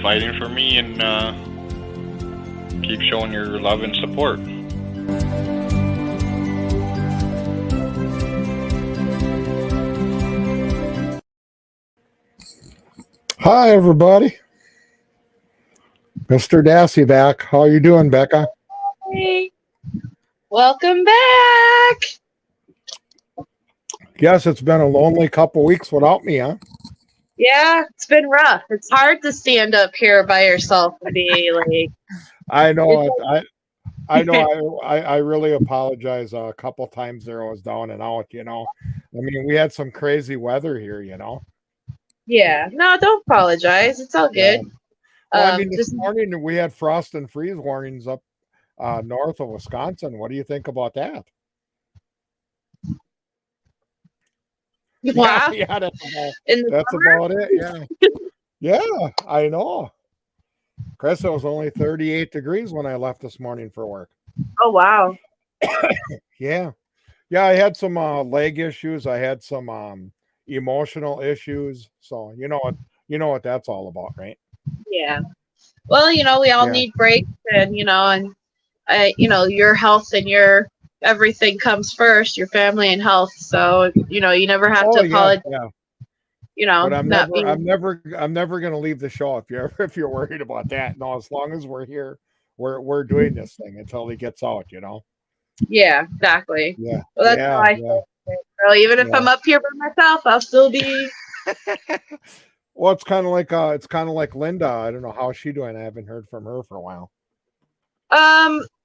fighting for me and keep showing your love and support. Hi, everybody. Mr. Dassey back. How you doing, Becca? Hey. Welcome back. Yes, it's been a lonely couple weeks without me, huh? Yeah, it's been rough. It's hard to stand up here by yourself and be like. I know. I really apologize. A couple times there I was down and out. I mean, we had some crazy weather here. Yeah, no, don't apologize. It's all good. Yeah. Well, I mean, this morning we had frost and freeze warnings up north of Wisconsin. What do you think about that? Wow. Yeah, that's about it. Yeah. Yeah, I know. Chris, it was only 38 degrees when I left this morning for work. Oh, wow. Yeah. Yeah, I had some leg issues. I had some emotional issues. So you know what that's all about, right? Yeah. Well, we all need breaks, and your health and your everything comes first, your family and health. So, you never have to apologize. Yeah. But I'm never going to leave the show if you're worried about that. No, as long as we're here, we're doing this thing until he gets out, Yeah, exactly. Yeah. Well, that's how I feel. Girl, even if I'm up here by myself, I'll still be. Well, it's kind of like Linda. I don't know how she's doing. I haven't heard from her for a while.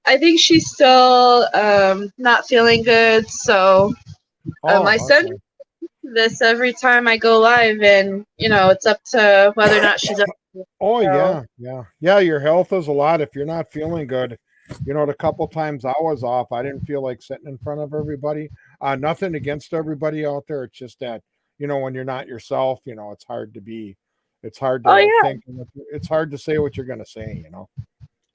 I think she's still not feeling good. So I send this every time I go live, and it's up to whether or not she's up. Oh, yeah. Your health is a lot. If you're not feeling good, the couple times I was off, I didn't feel like sitting in front of everybody. Nothing against everybody out there. It's just that when you're not yourself, it's hard to think. It's hard to say what you're gonna say.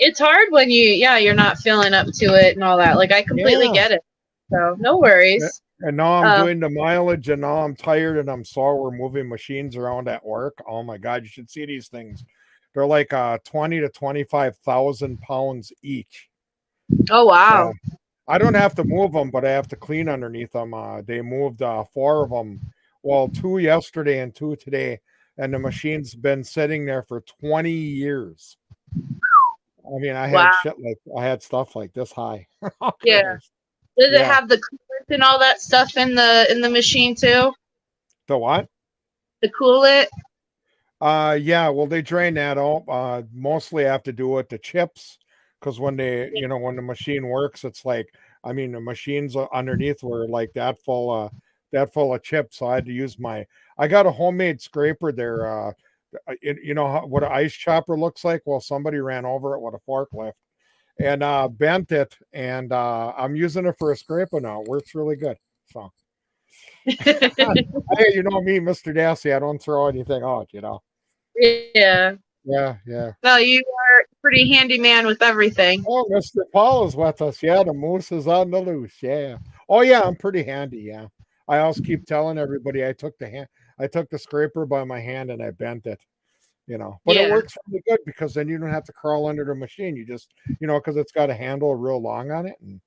It's hard when you're not feeling up to it and all that. Like, I completely get it. So no worries. And now I'm doing the mileage, and now I'm tired and I'm sore. We're moving machines around at work. Oh my God, you should see these things. They're like 20 to 25,000 pounds each. Oh wow! I don't have to move them, but I have to clean underneath them. They moved 4 of them. Well, 2 yesterday and 2 today, and the machine's been sitting there for 20 years. I mean, I had stuff like this high. Yeah. Does it have the coolant and all that stuff in the machine too? The what? The coolant. Yeah. Well, they drain that out. Mostly have to do with the chips, because when when the machine works, it's like, I mean, the machines underneath were like that full of chips. So I had to use I got a homemade scraper there. What an ice chopper looks like? Well, somebody ran over it with a forklift and bent it, and I'm using it for a scraper now. It works really good. So, hey, you know me, Mr. Dassey, I don't throw anything out, Yeah. Yeah. No, you are a pretty handy man with everything. Oh, Mr. Paul is with us. Yeah, the moose is on the loose. Yeah. Oh, yeah, I'm pretty handy. Yeah. I also keep telling everybody I took the scraper by my hand and I bent it. But it works really good, because then you don't have to crawl under the machine. You just, because it's got a handle real long on it, and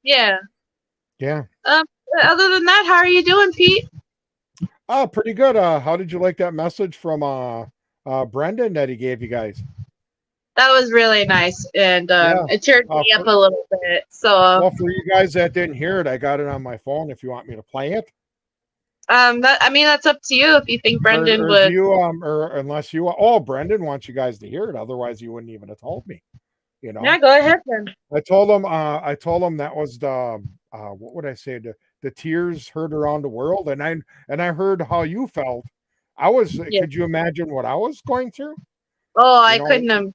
Yeah. Yeah. Other than that, how are you doing, Pete? Oh, pretty good. How did you like that message from Brendan that he gave you guys? That was really nice, and it cheered me up a little bit. So, well, for you guys that didn't hear it, I got it on my phone. If you want me to play it. That's up to you if you think Brendan would. Or unless you, Brendan wants you guys to hear it. Otherwise, you wouldn't even have told me. Yeah, go ahead then. I told him that was the what would I say? The tears heard around the world, and I heard how you felt. Could you imagine what I was going through? Oh, I couldn't have.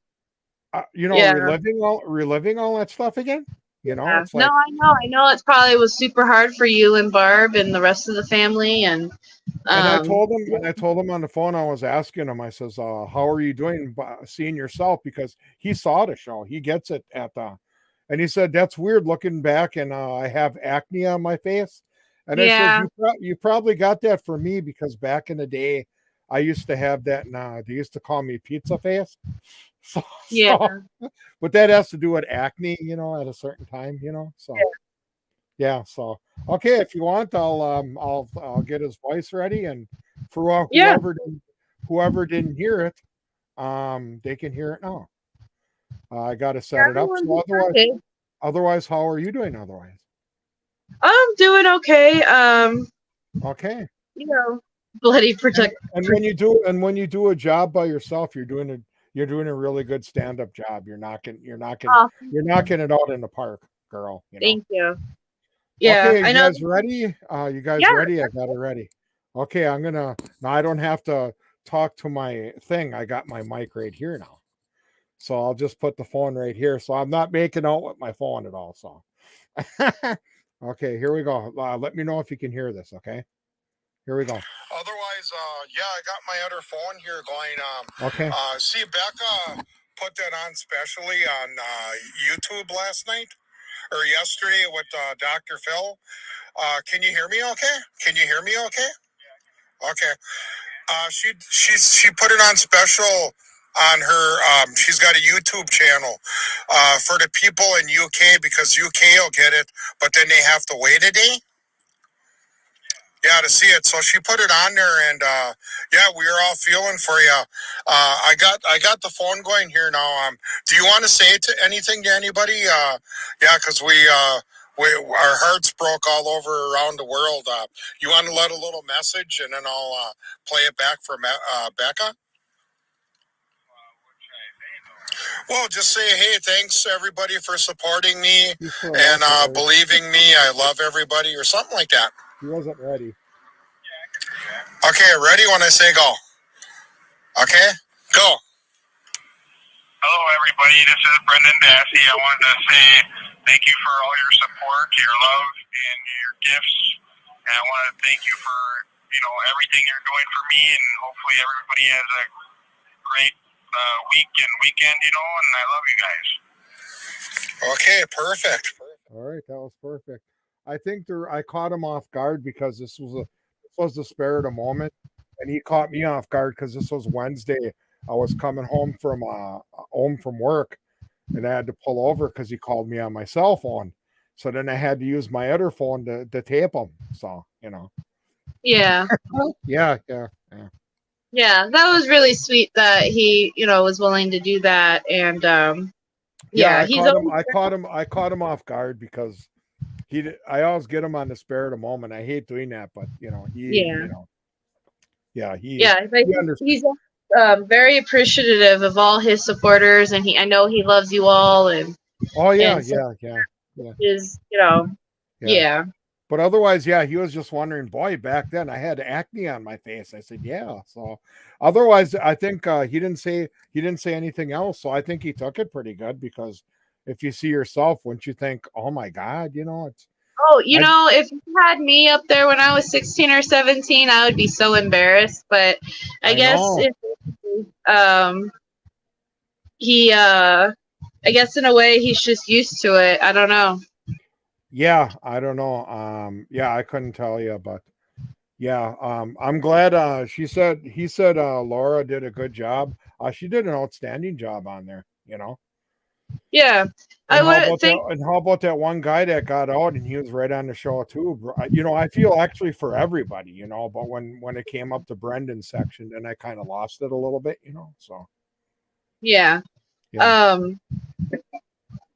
Reliving all that stuff again. It's like, I know. It probably was super hard for you and Barb and the rest of the family. And I told him on the phone. I was asking him. I says, "How are you doing? Seeing yourself?" Because he saw the show. He gets it and he said, "That's weird looking back, and I have acne on my face." And I said, "You probably got that for me, because back in the day, I used to have that. Now they used to call me pizza face. So, Yeah. but that has to do with acne, at a certain time, So yeah. So okay, if you want, I'll get his voice ready, and for Yeah. whoever didn't hear it, they can hear it now. I got to set it up. So otherwise, how are you doing? Otherwise, I'm doing okay. okay. Bloody protect. And when you do a job by yourself, you're doing a really good stand-up job. You're knocking it out in the park, girl. Thank you. Yeah, Okay, I you know. guys ready? You guys Yeah. ready? I got it ready. Okay, now I don't have to talk to my thing. I got my mic right here now. So I'll just put the phone right here. So I'm not making out with my phone at all. So okay, here we go. Let me know if you can hear this, okay? Here we go. Otherwise, I got my other phone here going. Okay. See, Becca put that on specially on YouTube last night or yesterday with Dr. Phil. Can you hear me okay? Can you hear me okay? Okay. She put it on special on her. She's got a YouTube channel for the people in UK because UK will get it, but then they have to wait a day. Yeah, to see it. So she put it on there, and we are all feeling for you. I got the phone going here now. Do you want to say anything to anybody? Because our hearts broke all over around the world. You want to let a little message, and then I'll play it back for Becca. Well, just say, hey, thanks everybody for supporting me and believing me. I love everybody, or something like that. He wasn't ready. Okay, ready when I say go. Okay, go. Hello, everybody. This is Brendan Dassey. I wanted to say thank you for all your support, your love, and your gifts. And I want to thank you for everything you're doing for me. And hopefully, everybody has a great week and weekend. And I love you guys. Okay, perfect. All right, that was perfect. I think I caught him off guard because this was the spare of the moment, and he caught me off guard because this was Wednesday. I was coming home from work, and I had to pull over because he called me on my cell phone. So then I had to use my other phone to tape him. So Yeah. Yeah. Yeah, that was really sweet that he, was willing to do that, and I caught him off guard because I always get him on the spare of the moment. I hate doing that, but he's very appreciative of all his supporters, and I know he loves you all, and is But otherwise, he was just wondering, boy, back then I had acne on my face. I said, yeah. So otherwise, I think he didn't say anything else. So I think he took it pretty good because if you see yourself, wouldn't you think, oh my God, it's. Oh, if you had me up there when I was 16 or 17, I would be so embarrassed. But I guess I guess in a way he's just used to it. I don't know. Yeah, I don't know. I couldn't tell you, but I'm glad. He said Laura did a good job. She did an outstanding job on there, Yeah, I would think. And how about that one guy that got out and he was right on the show too? I feel actually for everybody, but when it came up to Brendan's section, then I kind of lost it a little bit, So. Yeah.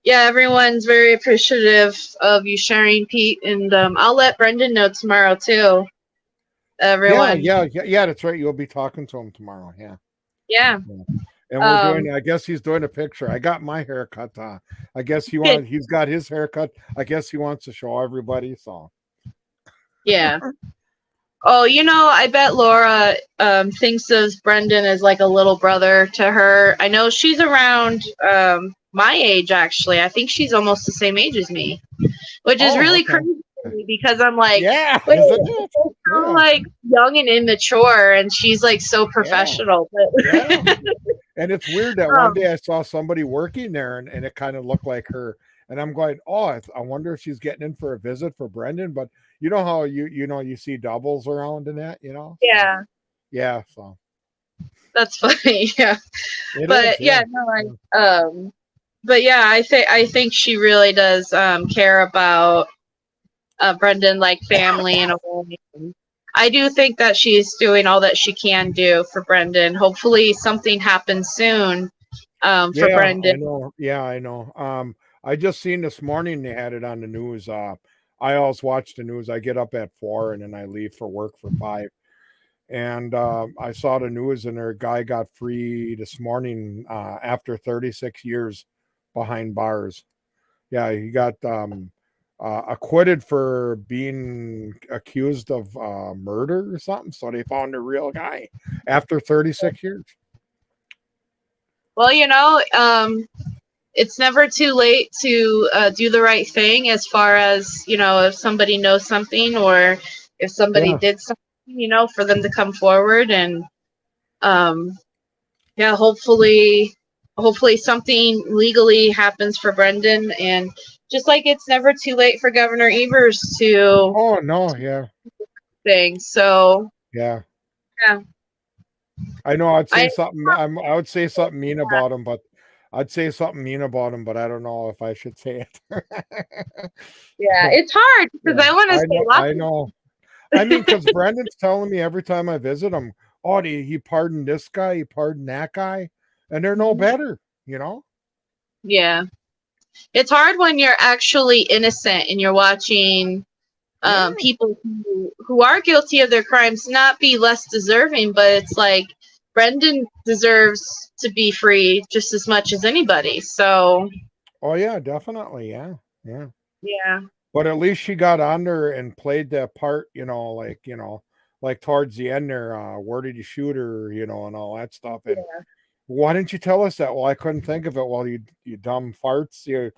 Everyone's very appreciative of you sharing, Pete, and I'll let Brendan know tomorrow too. Everyone. Yeah, that's right. You'll be talking to him tomorrow. Yeah. And we're doing. I guess he's doing a picture. I got my haircut. I guess he's got his haircut. I guess he wants to show everybody. So. Yeah. Oh, I bet Laura thinks of Brendan as like a little brother to her. I know she's around my age, actually. I think she's almost the same age as me, which is really crazy because I'm like, I'm like young and immature, and she's like so professional. Yeah. And it's weird that one day I saw somebody working there, and it kind of looked like her. And I'm going, I wonder if she's getting in for a visit for Brendan. But you know how you see doubles around and that, So. Yeah. Yeah, so That's funny. Yeah. it But is, yeah. but yeah, I think she really does care about Brendan, like family in a way. I do think that she's doing all that she can do for Brendan. Hopefully something happens soon for Yeah, Brendan. I know. Yeah, I know. I just seen this morning they had it on the news. I always watch the news. I get up at 4 and then I leave for work for 5. And I saw the news and their guy got free this morning after 36 years behind bars. Yeah, he got acquitted for being accused of murder or something. So they found the real guy after 36 years. Well, it's never too late to do the right thing as far as, if somebody knows something or if somebody did something, for them to come forward and, hopefully something legally happens for Brendan. And just like it's never too late for Governor Evers to Oh, no, yeah. thing. So, Yeah. yeah. I know I'd say something. I would say something mean about him, but I'd say something mean about him, but I don't know if I should say it. Yeah, it's hard because I want to say lots. I know. I mean, because Brendan's telling me every time I visit him, oh, he pardoned this guy, he pardoned that guy, and they're no better, Yeah. It's hard when you're actually innocent and you're watching people who are guilty of their crimes not be less deserving, but it's like Brendan deserves to be free just as much as anybody. So. Oh yeah, definitely, yeah. Yeah. But at least she got on there and played that part, like towards the end there, where did you shoot her, and all that stuff. And why didn't you tell us that? Well, I couldn't think of it. Well, you dumb farts, you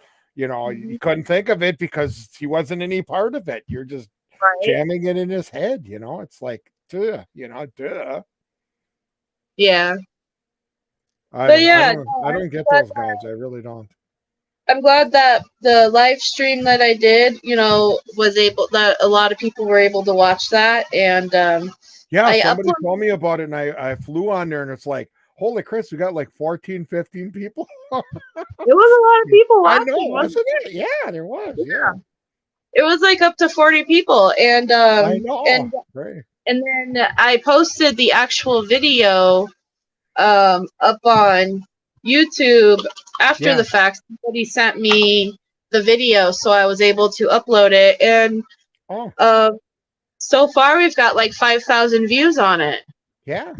couldn't think of it because he wasn't any part of it. You're just jamming it in his head, it's like, duh. Yeah. I don't get those guys. I really don't. I'm glad that the live stream that I did, that a lot of people were able to watch that. And somebody told me about it and I flew on there and it's like, holy Chris, we got like 14, 15 people. It was a lot of people watching. I know, wasn't it? Yeah, there was. Yeah. It was like up to 40 people. And I know. And then I posted the actual video up on YouTube after the fact. Somebody sent me the video, so I was able to upload it. And so far we've got like 5,000 views on it. Yeah.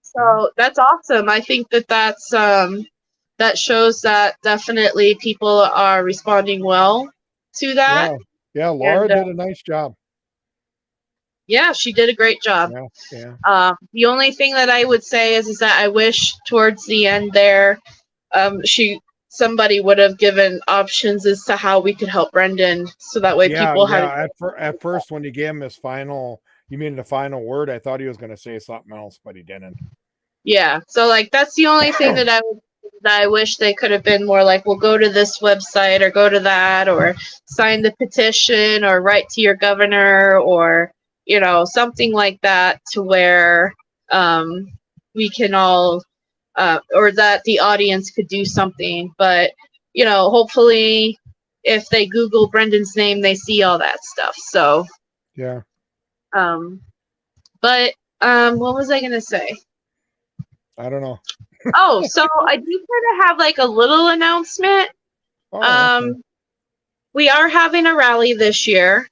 So that's awesome. I think that's that shows that definitely people are responding well to that. Yeah, Laura did a nice job. Yeah, she did a great job. Yeah. The only thing that I would say is that I wish towards the end there, somebody would have given options as to how we could help Brendan, so that way people had. At first, when he gave him his final, you mean the final word? I thought he was going to say something else, but he didn't. Yeah, so like that's the only thing that I wish they could have been more like, well, go to this website or go to that or sign the petition or write to your governor or something like that, to where we can all or that the audience could do something. But hopefully if they Google Brendan's name, they see all that stuff. So yeah. But what was I gonna say? I don't know. So I do kind of have like a little announcement. Okay. We are having a rally this year,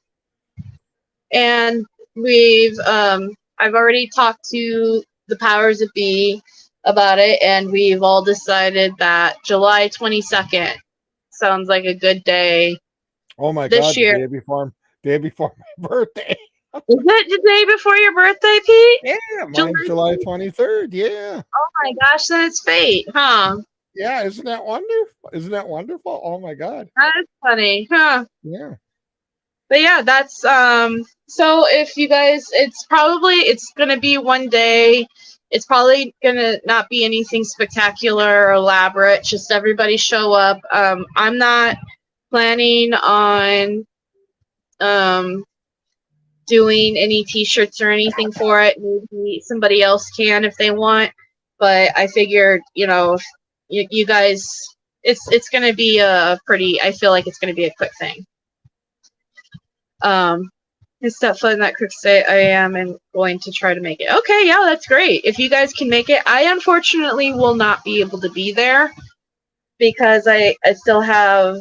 and I've already talked to the powers that be about it, and we've all decided that July 22nd sounds like a good day. Oh my this God! Year. The day before my birthday. Is it the day before your birthday, Pete? Yeah, mine's July 23rd. Yeah. Oh my gosh, then it's fate, huh? Yeah, isn't that wonderful? Oh my God. That is funny, huh? Yeah. But yeah, that's so if you guys, it's gonna be one day. It's probably gonna not be anything spectacular or elaborate, just everybody show up. I'm not planning on doing any t-shirts or anything for it. Maybe somebody else can if they want, but I figured, you know, you guys, it's going to be I feel like it's going to be a quick thing. Is that fun that quick state? I am and going to try to make it. Okay, yeah, that's great. If you guys can make it, I unfortunately will not be able to be there because I still have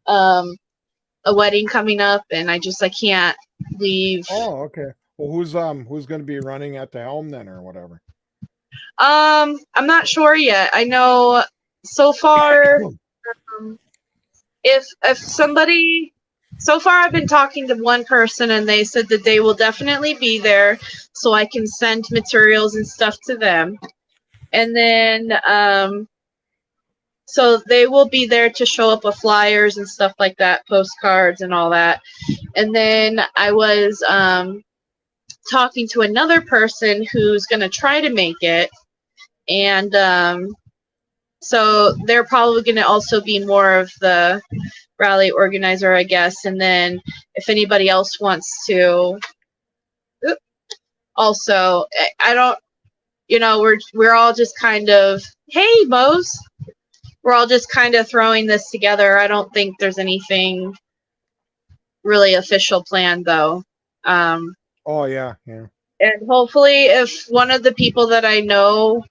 a wedding coming up, and I can't leave. Oh, okay. Well, who's going to be running at the helm then, or whatever? I'm not sure yet. I know so far, if somebody, so far I've been talking to one person, and they said that they will definitely be there, so I can send materials and stuff to them, and then so they will be there to show up with flyers and stuff like that, postcards and all that. And then I was talking to another person who's going to try to make it. And so they're probably going to also be more of the rally organizer, I guess. And then if anybody else wants to also, I don't, you know, we're all just kind of, hey, Mose. We're all just kind of throwing this together. I don't think there's anything really official planned, though. Oh, yeah. And hopefully, if one of the people that I know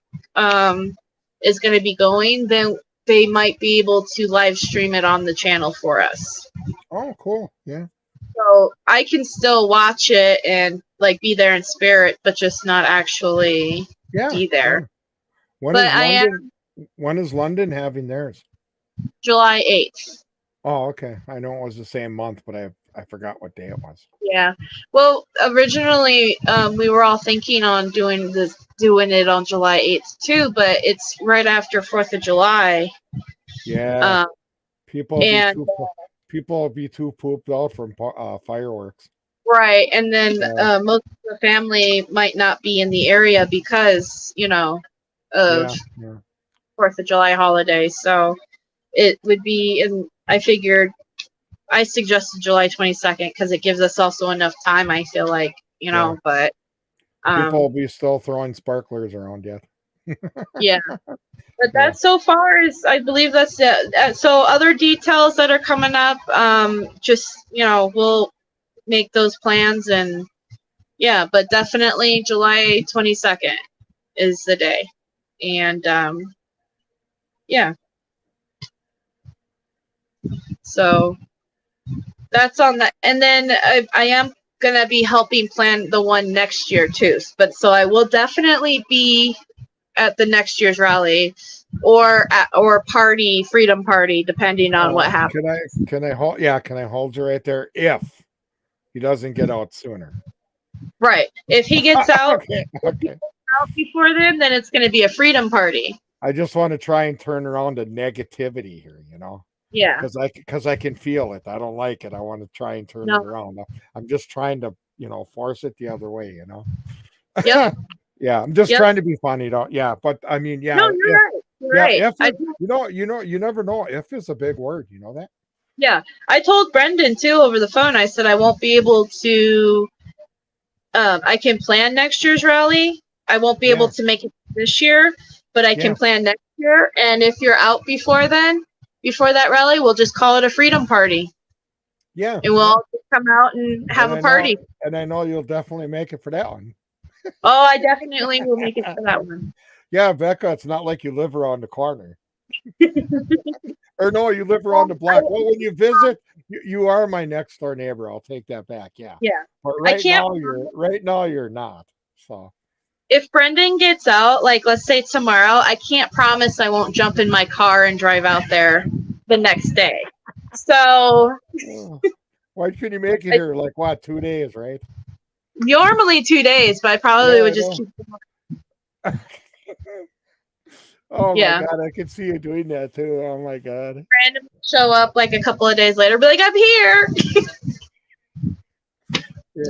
is going to be going, then they might be able to live stream it on the channel for us. Oh, cool. Yeah. So I can still watch it and like be there in spirit, but just not actually be there. Yeah. When is London having theirs? July 8th. Oh, okay. I know it was the same month, but I forgot what day it was. Yeah. Well, originally we were all thinking on doing it on July 8th too, but it's right after 4th of July. Yeah. People will be too pooped out from fireworks. Right, and then most of the family might not be in the area because, you know, of 4th of July holiday. So it would be, and I suggested July 22nd because it gives us also enough time, I feel like, you know, but people will be still throwing sparklers around yet. Yeah. But that so far is, I believe that's it. So other details that are coming up, just, you know, we'll make those plans, and yeah, but definitely July 22nd is the day. And yeah. So that's on that. And then I am going to be helping plan the one next year too. But so I will definitely be at the next year's rally or party, freedom party, depending on what happens. Can I hold you right there if he doesn't get out sooner? Right. If he gets out, okay. Out before then it's going to be a freedom party. I just want to try and turn around the negativity here, you know? Yeah. Because I can feel it. I don't like it. I want to try and turn it around. I'm just trying to, you know, force it the other way, you know? Yep. Yeah, I'm just trying to be funny, don't? Yeah, but I mean, yeah. No, you're right. You're right. You never know. If is a big word, you know that? Yeah. I told Brendan too over the phone. I said I won't be able to I can plan next year's rally. I won't be able to make it this year, but I can plan next year. And if you're out before that rally, we'll just call it a freedom party. Yeah. And we'll all just come out and have a party. And I know you'll definitely make it for that one. Oh, I definitely will make it for that one. Yeah, Becca, it's not like you live around the corner. Or no, you live around the block. Well, when you visit, you are my next door neighbor. I'll take that back. Yeah. Yeah. But right now you're not. So if Brendan gets out, like let's say tomorrow, I can't promise I won't jump in my car and drive out there the next day. So why couldn't you make it here like what, 2 days, right? Normally 2 days, but I probably would just keep going. Oh my God, I can see you doing that too. Oh my God. Random show up like a couple of days later, be like, I'm here.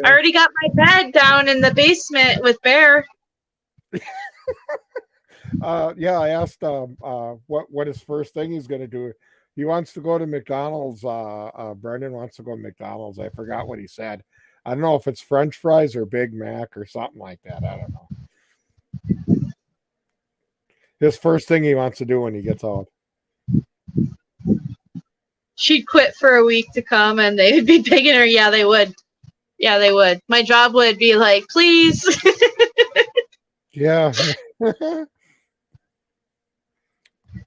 I already got my bed down in the basement with Bear. I asked what his first thing he's gonna do. He wants to go to McDonald's. Brendan wants to go to McDonald's. I forgot what he said. I don't know if it's French fries or Big Mac or something like that. I don't know. His first thing he wants to do when he gets out. She'd quit for a week to come and they would be begging her. Yeah, they would. Yeah, they would. My job would be like, please. Yeah.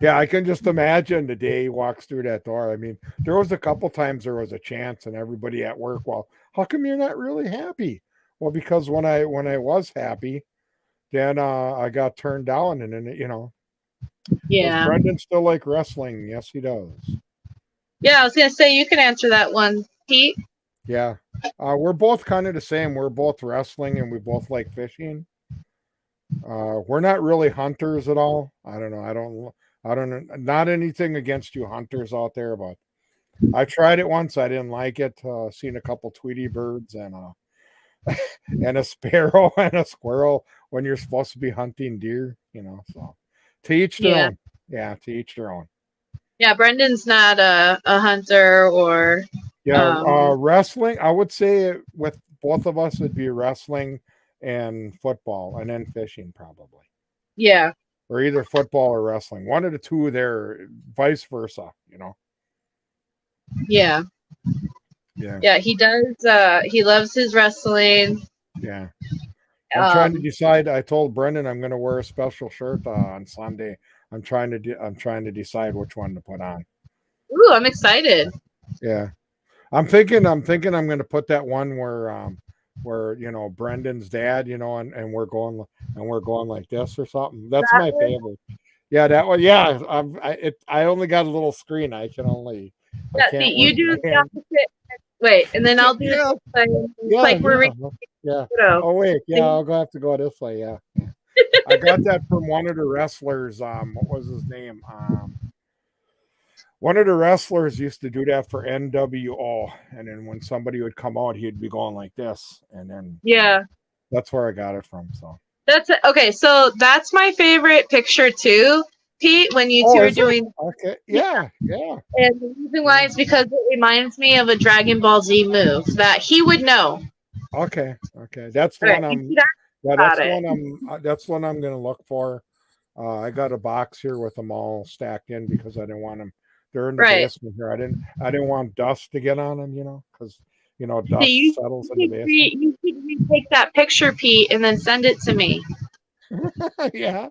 Yeah, I can just imagine the day he walks through that door. I mean, there was a couple times there was a chance and everybody at work, well, how come you're not really happy? Well, because when I was happy, then I got turned down, and then Yeah. Does Brendan still like wrestling? Yes, he does. Yeah, I was gonna say you can answer that one, Pete. Yeah. We're both kind of the same. We're both wrestling and we both like fishing. We're not really hunters at all. I don't know. Not anything against you hunters out there, but I tried it once. I didn't like it. Seen a couple Tweety birds and and a sparrow and a squirrel when you're supposed to be hunting deer, so to each their own. Yeah, to each their own. Yeah, Brendan's not a hunter or wrestling. I would say with both of us it'd be wrestling and football and then fishing probably. Yeah. Or either football or wrestling. One of the two there, vice versa, Yeah. Yeah. Yeah, he does. He loves his wrestling. Yeah. I'm trying to decide. I told Brendan I'm going to wear a special shirt on Sunday. I'm trying to decide which one to put on. Ooh, I'm excited. Yeah. I'm thinking I'm going to put that one where Brendan's dad, and we're going like this or something. That's my favorite. Yeah, that one. Yeah, I only got a little screen. I can only. Yeah, see, you do the opposite. Wait, and then I'll do it. Like we're reading. Yeah. Oh wait, yeah, I'll have to go this way. Yeah. I got that from one of the wrestlers. What was his name? One of the wrestlers used to do that for NWO, and then when somebody would come out, he'd be going like this, and then that's where I got it from. So that's it. Okay. So that's my favorite picture too, Pete. When you two are doing yeah. And the reason why is because it reminds me of a Dragon Ball Z move that he would know. Okay, that's the one that's one I'm gonna look for. I got a box here with them all stacked in because I didn't want them. They're in the basement here. I didn't want dust to get on them, because dust settles in the basement. You should take that picture, Pete, and then send it to me. Yeah.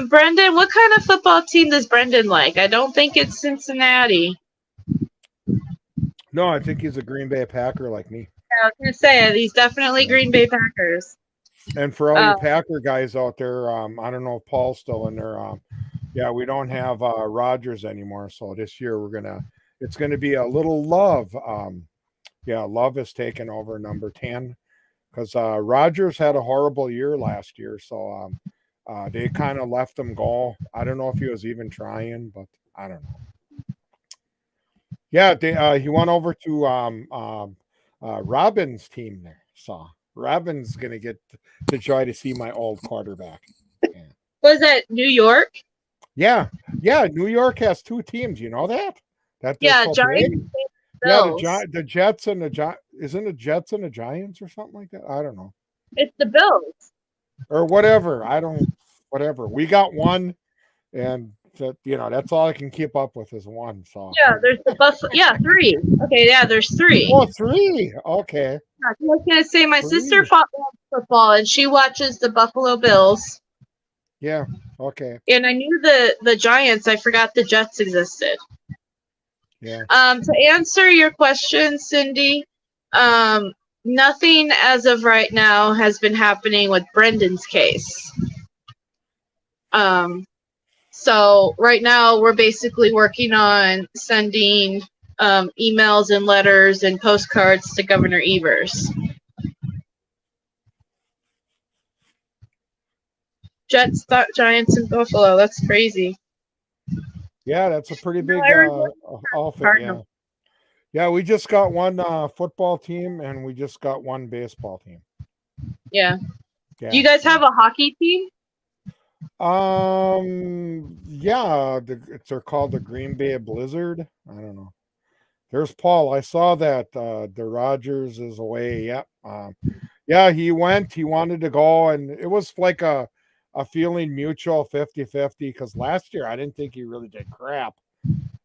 Brendan, what kind of football team does Brendan like? I don't think it's Cincinnati. No, I think he's a Green Bay Packer like me. I was going to say, he's definitely Green Bay Packers. And for all you Packer guys out there, I don't know if Paul's still in there. Yeah, we don't have Rodgers anymore. So this year it's going to be a little Love. Love has taken over number 10 because Rodgers had a horrible year last year. So they kind of let him go. I don't know if he was even trying, but I don't know. Yeah, he went over to Robin's team there. So Robin's going to get to try to see my old quarterback. Yeah. Was that New York? Yeah. New York has two teams. You know that? Giants. Yeah, the Jets and the Giants. Isn't it Jets and the Giants or something like that? I don't know. It's the Bills. Or whatever. Whatever. We got one, and that's all I can keep up with is one. So yeah, there's the Buffalo. Yeah, 3. Okay, yeah, there's 3. Oh, 3. Okay. I was gonna say my sister fought football, and she watches the Buffalo Bills. Yeah. Okay. And I knew the Giants. I forgot the Jets existed. Yeah. To answer your question, Cindy, nothing as of right now has been happening with Brendan's case. So right now we're basically working on sending emails and letters and postcards to Governor Evers. Jets, Giants, and Buffalo. That's crazy. Yeah, that's a pretty big outfit. Yeah. Yeah, we just got one football team and we just got one baseball team. Yeah. Do you guys have a hockey team? Yeah, they're called the Green Bay Blizzard. I don't know. There's Paul. I saw that the Rogers is away. Yep. Yeah, he went. He wanted to go, and it was like a feeling mutual 50-50 because last year I didn't think he really did crap.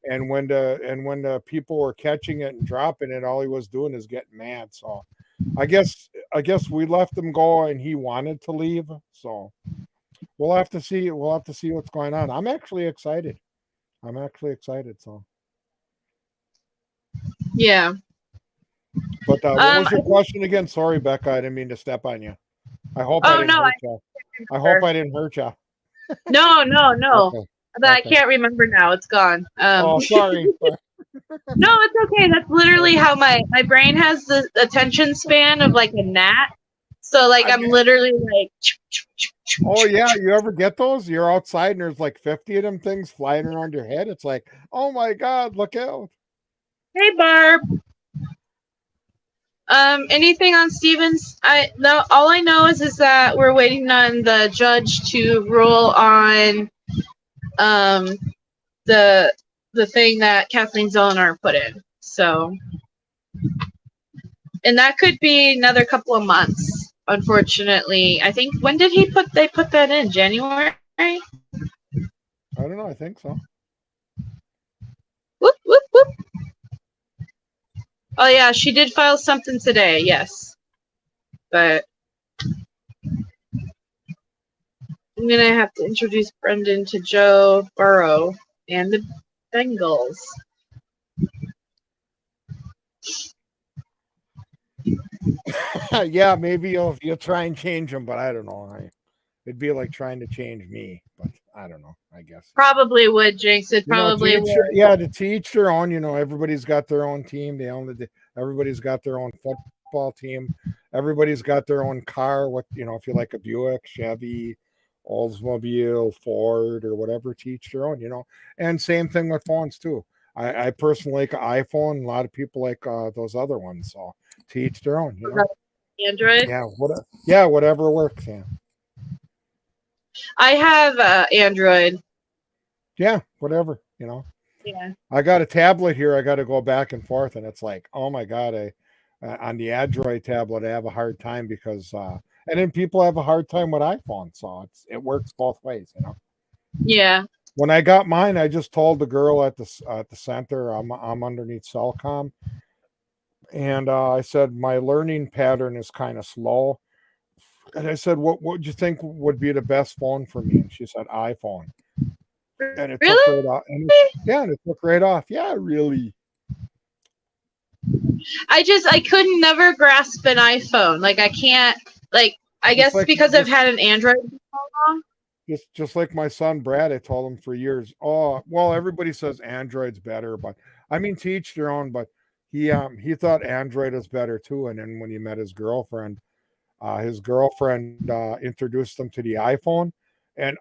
And when the people were catching it and dropping it, all he was doing is getting mad. So I guess we let him go and he wanted to leave. So we'll have to see. We'll have to see what's going on. I'm actually excited. So yeah. But what was your question again? Sorry, Becca, I didn't mean to step on you. I hope I didn't hurt you. I hope I didn't hurt you. No. Okay. But I can't remember now. It's gone. Oh, sorry. No, it's okay. That's literally how my brain has the attention span of like a gnat. So like I'm literally like. Oh yeah, you ever get those? You're outside and there's like 50 of them things flying around your head. It's like, oh my God, look out. Hey Barb. Anything on Stevens? All I know is that we're waiting on the judge to rule on the thing that Kathleen Zelenar put in. So, and that could be another couple of months, unfortunately. I think when did they put that in? January? I don't know, I think so. Whoop whoop whoop. Oh yeah, she did file something today, yes. But I'm gonna have to introduce Brendan to Joe Burrow and the Bengals. Yeah, maybe you'll try and change them, but I don't know. It'd be like trying to change me, but I don't know, I guess. Probably would, Jinx. It probably would. To teach their own, everybody's got their own team. Everybody's got their own football team. Everybody's got their own car. What, if you like a Buick, Chevy, Oldsmobile, Ford, or whatever, teach their own, And same thing with phones too. I personally like an iPhone. A lot of people like those other ones. So teach their own, Android? Yeah, whatever works, yeah. I have Android. Yeah, whatever, Yeah. I got a tablet here. I got to go back and forth, and it's like, oh my God, on the Android tablet, I have a hard time because, and then people have a hard time with iPhone, so it works both ways, Yeah. When I got mine, I just told the girl at the center, I'm underneath Cellcom, and I said my learning pattern is kind of slow, and I said, what would you think would be the best phone for me? And she said iPhone. And it took right off. And it took right off. Yeah, really. I couldn't never grasp an iPhone. Like I can't. Like I guess because I've had an Android for so long. Just like my son Brad, I told him for years. Oh, well, everybody says Android's better, but I mean, to each their own. But he thought Android was better too. And then when he met his girlfriend introduced him to the iPhone. And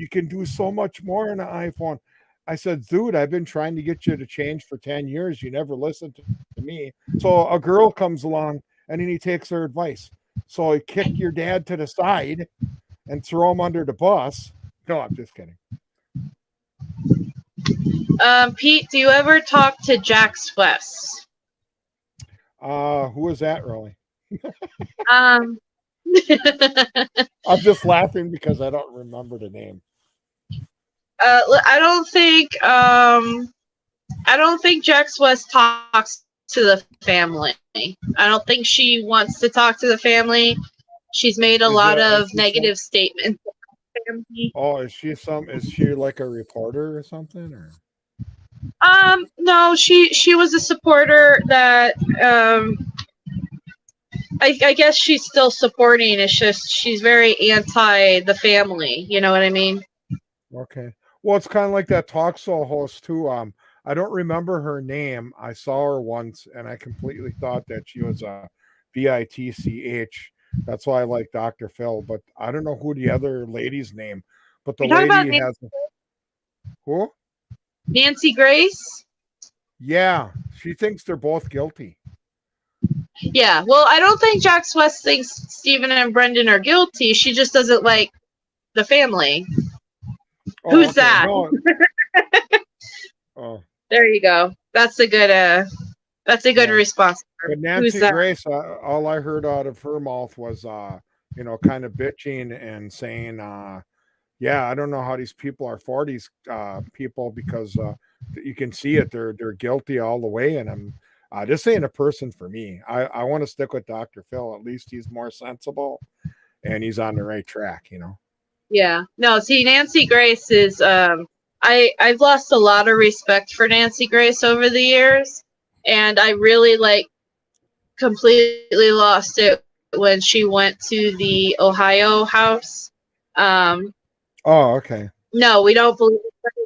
you can do so much more on an iPhone. I said, dude, I've been trying to get you to change for 10 years. You never listened to me. So a girl comes along and then he takes her advice. So he kicked your dad to the side and throw him under the bus. No, I'm just kidding. Pete, do you ever talk to Jax West? Who is that really? I'm just laughing because I don't remember the name. I don't think Jax West talks to the family. I don't think she wants to talk to the family. She's made a lot of negative statements. Oh, is she like a reporter or something, or? No, she was a supporter that I guess she's still supporting. It's just she's very anti the family. You know what I mean? Okay. Well, it's kind of like that talk show host too. I don't remember her name. I saw her once, and I completely thought that she was a BITCH. That's why I like Dr. Phil, but I don't know who the other lady's name. But the lady has who? Nancy Grace. Yeah, she thinks they're both guilty. Yeah, well, I don't think Jax West thinks Stephen and Brendan are guilty. She just doesn't like the family. Oh, who's that? No. Oh. There you go. That's a good response. But Nancy Grace, all I heard out of her mouth was, kind of bitching and saying, yeah, I don't know how these people are for these people because you can see it. They're guilty all the way. And this ain't a person for me. I want to stick with Dr. Phil. At least he's more sensible and he's on the right track, Yeah. No, see, Nancy Grace is, I've lost a lot of respect for Nancy Grace over the years. And I really completely lost it when she went to the Ohio house. Oh, okay. No, we don't believe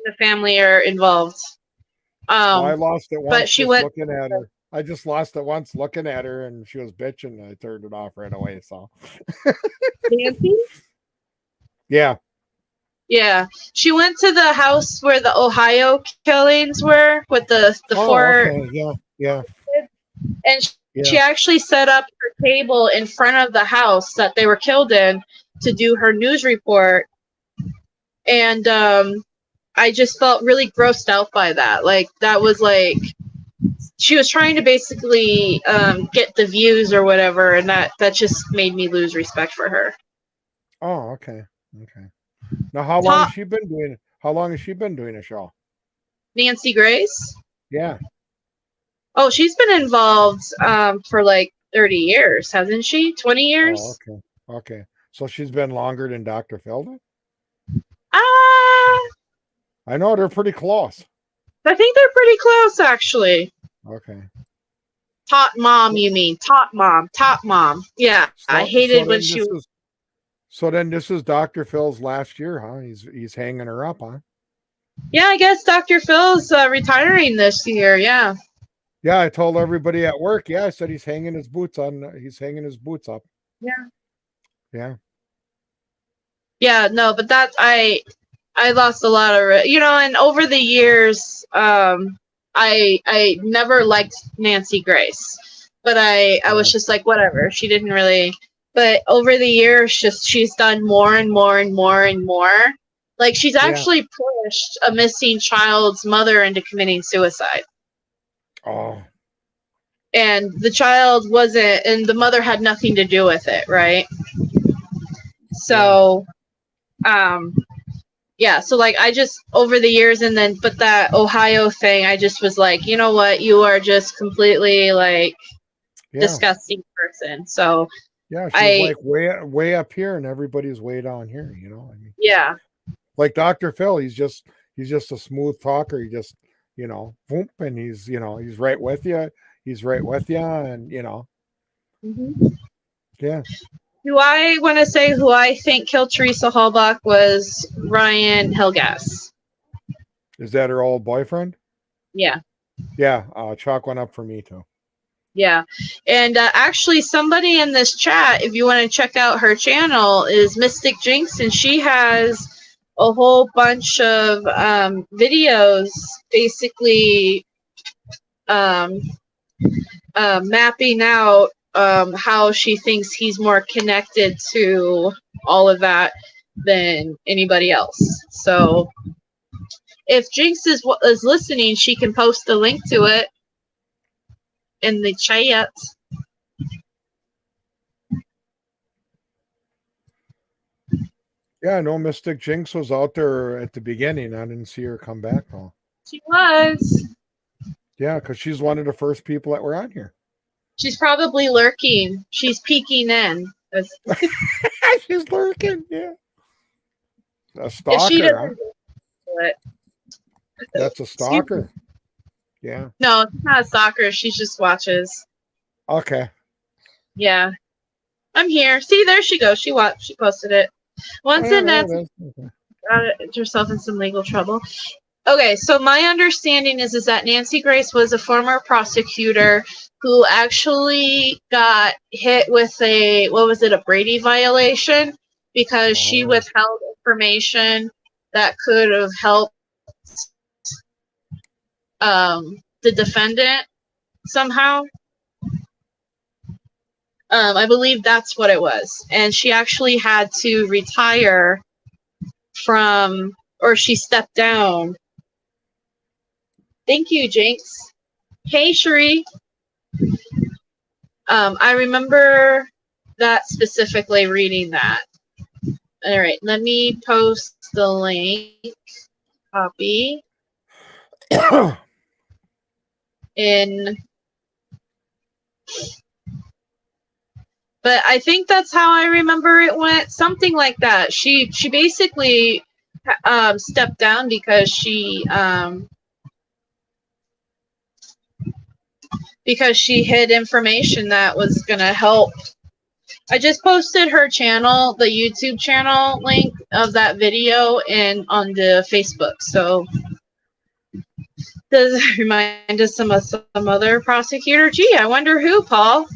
the family are involved. I lost it once but she went looking at her. I just lost it once looking at her, and she was bitching. And I turned it off right away. So, Nancy? Yeah. Yeah, she went to the house where the Ohio killings were with the four. Okay. Yeah. And she actually set up her table in front of the house that they were killed in to do her news report. And I just felt really grossed out by that. That was she was trying to basically get the views or whatever, and that just made me lose respect for her. Oh, okay. Now, how long has she been doing? How long has she been doing a show? Nancy Grace? Yeah. Oh, she's been involved for 30 years, hasn't she? 20 years? Oh, okay. So she's been longer than Dr. Phil? I know they're pretty close. I think they're pretty close, actually. Okay. Top mom, you mean? Top mom. Yeah, I hated when she was. So then this is Dr. Phil's last year, huh? He's hanging her up, huh? Yeah, I guess Dr. Phil's retiring this year, yeah. Yeah, I told everybody at work. Yeah, I said he's hanging his boots up. Yeah. Yeah, no, but I lost a lot of and over the years, I never liked Nancy Grace, but I was just whatever. She didn't really. But over the years, she's done more and more and more and more. She's actually pushed a missing child's mother into committing suicide. Oh. And the child wasn't, and the mother had nothing to do with it, right? So, so I just, over the years, but that Ohio thing, I just was you know what, you are just completely disgusting person. So, yeah, she's way up here and everybody's way down here, Yeah. Like Dr. Phil, he's just a smooth talker. He just, boom, and he's right with you. He's right with you, and Mm-hmm. Yeah. Do I want to say who I think killed Teresa Halbach was Ryan Hilgas? Is that her old boyfriend? Yeah. Yeah. Chalk went up for me too. Yeah. And actually, somebody in this chat, if you want to check out her channel, is Mystic Jinx, and she has a whole bunch of videos basically mapping out how she thinks he's more connected to all of that than anybody else. So if Jinx is listening, she can post the link to it in the chat. Yeah, I know Mystic Jinx was out there at the beginning. I didn't see her come back though. She was. Yeah, because she's one of the first people that were on here. She's probably lurking. She's peeking in. She's lurking, yeah. A stalker, if she doesn't do it. That's a stalker. Yeah. No, it's not a stalker. She just watches. Okay. Yeah. I'm here. See, there she goes. She posted it. Once Nancy got herself in some legal trouble. Okay, so my understanding is that Nancy Grace was a former prosecutor who actually got hit with a Brady violation because she withheld information that could have helped the defendant somehow. I believe that's what it was. And she actually had to retire or she stepped down. Thank you, Jinx. Hey, Cherie. I remember that specifically reading that. All right, let me post the link. Copy. In. But I think that's how I remember it went. Something like that. She basically stepped down because she hid information that was gonna help. I just posted her channel, the YouTube channel link of that video, and on the Facebook. So does it remind us of some other prosecutor? Gee, I wonder who, Paul.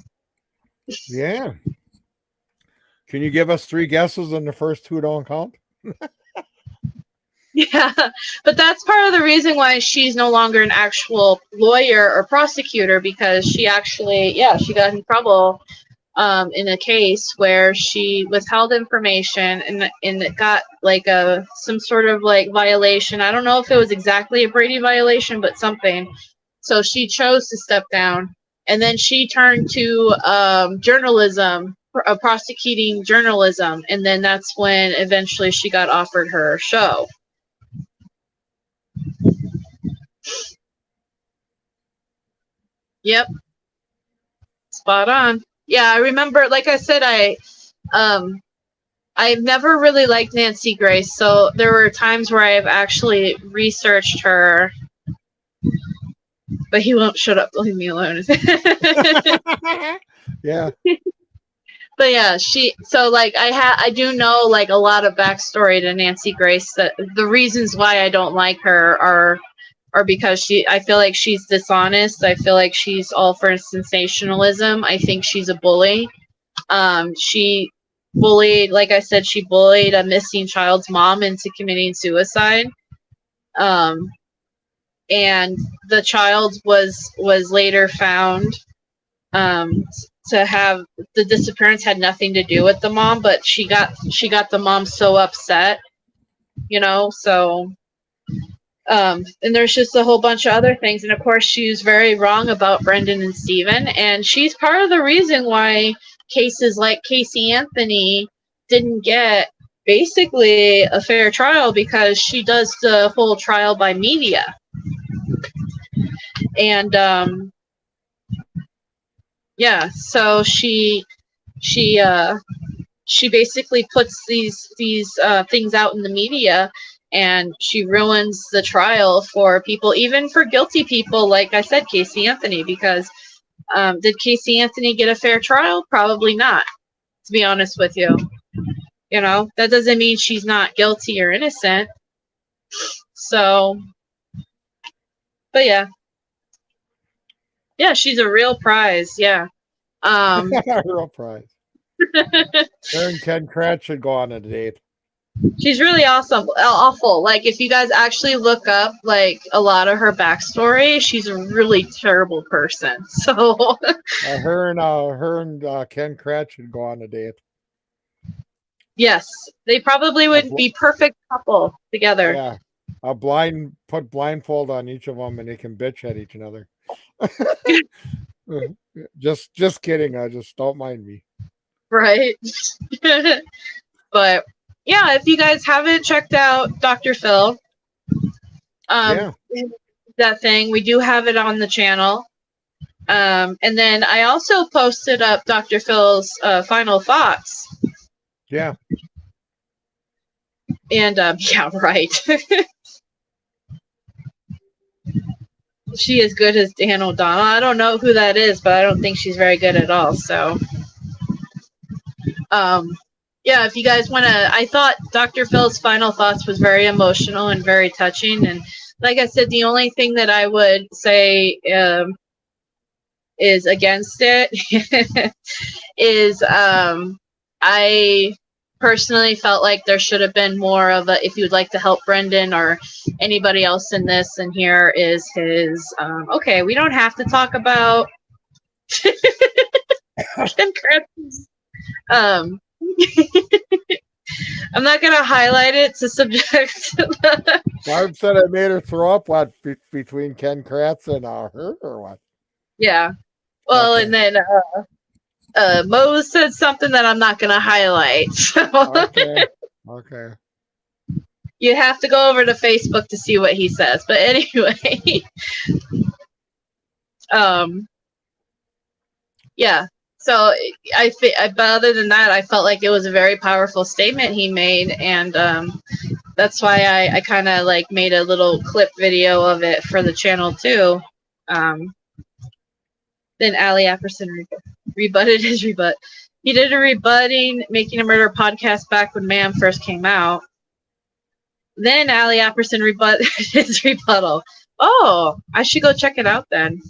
Yeah. Can you give us 3 guesses and the first 2 don't count? Yeah, but that's part of the reason why she's no longer an actual lawyer or prosecutor, because she actually, she got in trouble in a case where she withheld information and it got like some sort of like violation. I don't know if it was exactly a Brady violation, but something. So she chose to step down, and then she turned to journalism, prosecuting journalism, and then that's when eventually she got offered her show. Yep. Spot on. Yeah, I remember, like I said, I've never really liked Nancy Grace, so there were times where I've actually researched her, but he won't shut up, leave me alone. Yeah. But yeah, I do know like a lot of backstory to Nancy Grace. That the reasons why I don't like her are because I feel like she's dishonest. I feel like she's all for sensationalism. I think she's a bully. She bullied, like I said, she bullied a missing child's mom into committing suicide. And the child was later found to have the disappearance had nothing to do with the mom, but she got the mom so upset, so. And there's just a whole bunch of other things. And of course, she was very wrong about Brendan and Stephen. And she's part of the reason why cases like Casey Anthony didn't get basically a fair trial, because she does the whole trial by media. And so she basically puts these things out in the media, and she ruins the trial for people, even for guilty people, like I said, Casey Anthony, because did Casey Anthony get a fair trial? Probably not, to be honest with you. That doesn't mean she's not guilty or innocent. So, but yeah. Yeah, she's a real prize, yeah. Real prize. Her and Ken Kratz should go on a date. She's really awful. Like, if you guys actually look up like a lot of her backstory, she's a really terrible person. So her and Ken Kratz should go on a date. Yes, they probably would be perfect couple together. Yeah, put blindfold on each of them, and they can bitch at each other. just kidding. Just don't mind me. Right. But yeah, if you guys haven't checked out Dr. Phil, that thing, we do have it on the channel. And then I also posted up Dr. Phil's final thoughts. Yeah. And yeah, right. She is good as Dan O'Donnell. I don't know who that is, but I don't think she's very good at all. So, yeah, if you guys want to, I thought Dr. Phil's final thoughts was very emotional and very touching. And like I said, the only thing that I would say is against it is I personally felt like there should have been more of a, if you'd like to help Brendan or anybody else in this, and here is his, okay, we don't have to talk about Ken Kratz. I'm not gonna highlight it to subject. Barb said I made her throw up. What between Ken Kratz and her, or what? Yeah. Well, Okay. and then Mose said something that I'm not gonna highlight. So Okay. Okay. you have to go over to Facebook to see what he says. But anyway, yeah. So but other than that, I felt like it was a very powerful statement he made, and that's why I kind of like made a little clip video of it for the channel too. Then Ali Apperson rebutted his rebut. He did a rebutting Making a Murder podcast back when Ma'am first came out. Then Ali Apperson rebutted his rebuttal. Oh, I should go check it out then.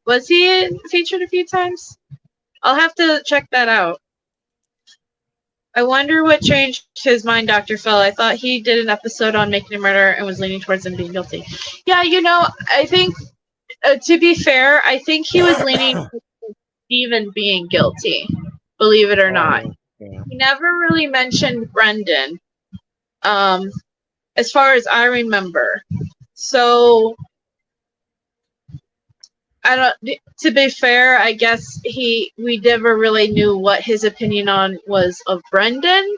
Was he featured a few times? I'll have to check that out. I wonder what changed his mind, Dr. Phil. I thought he did an episode on Making a Murder and was leaning towards him being guilty. Yeah, you know, I think, to be fair, I think he was leaning towards Steven being guilty, believe it or not. Yeah. He never really mentioned Brendan, as far as I remember. So, to be fair, I guess we never really knew what his opinion on was of Brendan.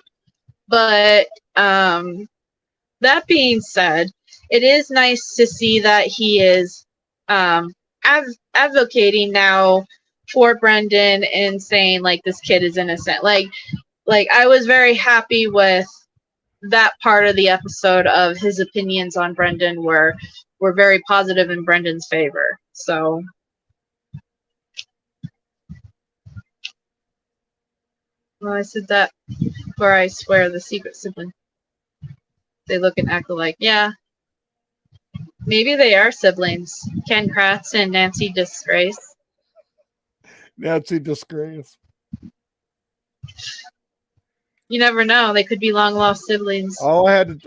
But that being said, it is nice to see that he is advocating now for Brendan and saying like this kid is innocent. Like I was very happy with that part of the episode of his opinions on Brendan were very positive in Brendan's favor. So well, I said that before I swear the secret sibling. They look and act alike. Yeah. Maybe they are siblings. Ken Kratz and Nancy Disgrace. Nancy Disgrace. You never know. They could be long lost siblings. All I had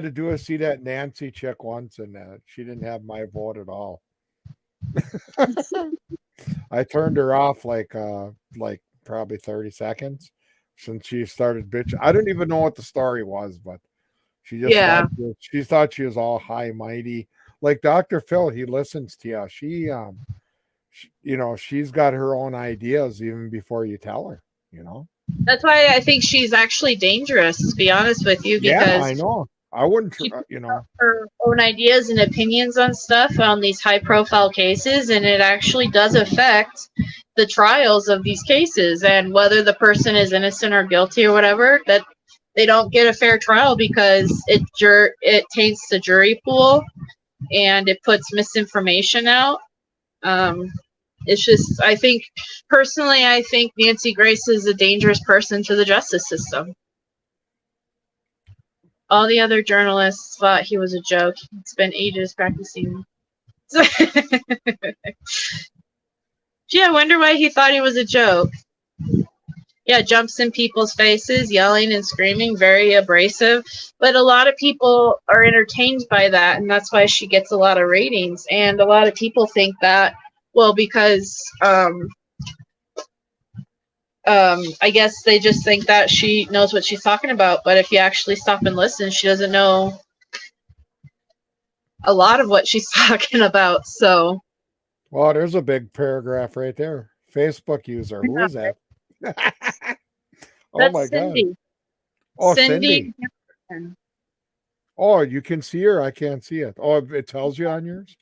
to do is see that Nancy chick once, and she didn't have my vote at all. I turned her off like probably 30 seconds since she started bitching. I didn't even know what the story was, but she just thought she was all high mighty. Like Dr. Phil, he listens to you. She she's got her own ideas even before you tell her, you know. That's why I think she's actually dangerous, to be honest with you, because yeah, I know. I wouldn't, her own ideas and opinions on stuff on these high-profile cases, and it actually does affect the trials of these cases and whether the person is innocent or guilty or whatever. That they don't get a fair trial because it taints the jury pool and it puts misinformation out. It's just, I think Nancy Grace is a dangerous person to the justice system. All the other journalists thought he was a joke. It's been ages practicing. Gee, I wonder why he thought he was a joke. Yeah, jumps in people's faces, yelling and screaming, very abrasive. But a lot of people are entertained by that, and that's why she gets a lot of ratings. And a lot of people think that, well, because I guess they just think that she knows what she's talking about. But if you actually stop and listen, she doesn't know a lot of what she's talking about. So, well, there's a big paragraph right there. Facebook user. Who is that? Oh that's my Cindy. God. Oh, Cindy. Oh, you can see her. I can't see it. Oh, it tells you on yours.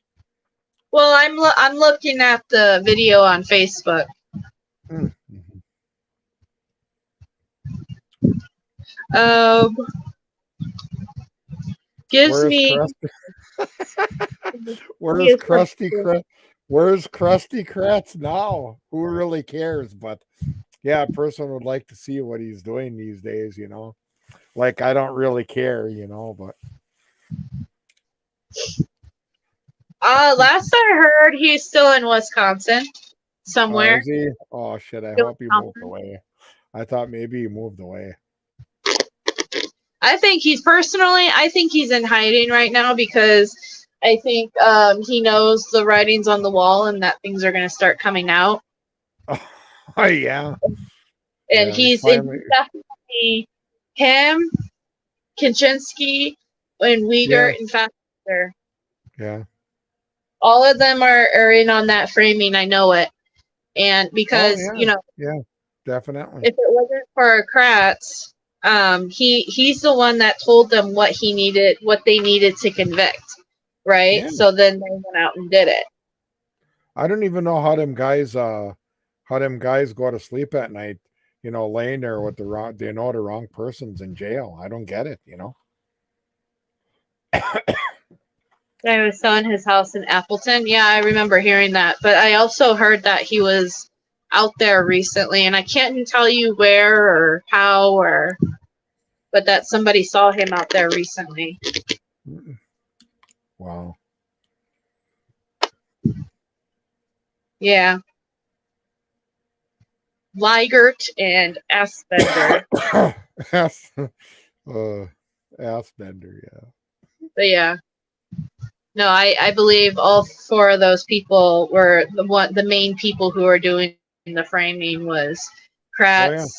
Well, I'm looking at the video on Facebook. Mm-hmm. Gives me. Where's Krusty Kratz now? Who really cares? But yeah, a person would like to see what he's doing these days, you know. Like I don't really care, you know, but last I heard he's still in Wisconsin somewhere. Is he? Oh shit, I hope he moved away. I thought maybe he moved away. I think he's in hiding right now because I think he knows the writings on the wall and that things are going to start coming out. Oh yeah. And he's definitely be him, Kaczynski, and Wiegert and Fassbender. Yeah. All of them are in on that framing. I know it. And because, you know, yeah, definitely. If it wasn't for Kratz, he's the one that told them what they needed to convict. Right. Yeah. So then they went out and did it. I don't even know how them guys go to sleep at night, you know, laying there with the wrong person's in jail. I don't get it, you know. I was selling his house in Appleton. Yeah, I remember hearing that. But I also heard that he was out there recently, and I can't tell you where or how but that somebody saw him out there recently. Wow. Yeah. Weigert and Fassbender. Fassbender, yeah. But yeah. No, I believe all four of those people were the main people who were doing the framing was Kratz,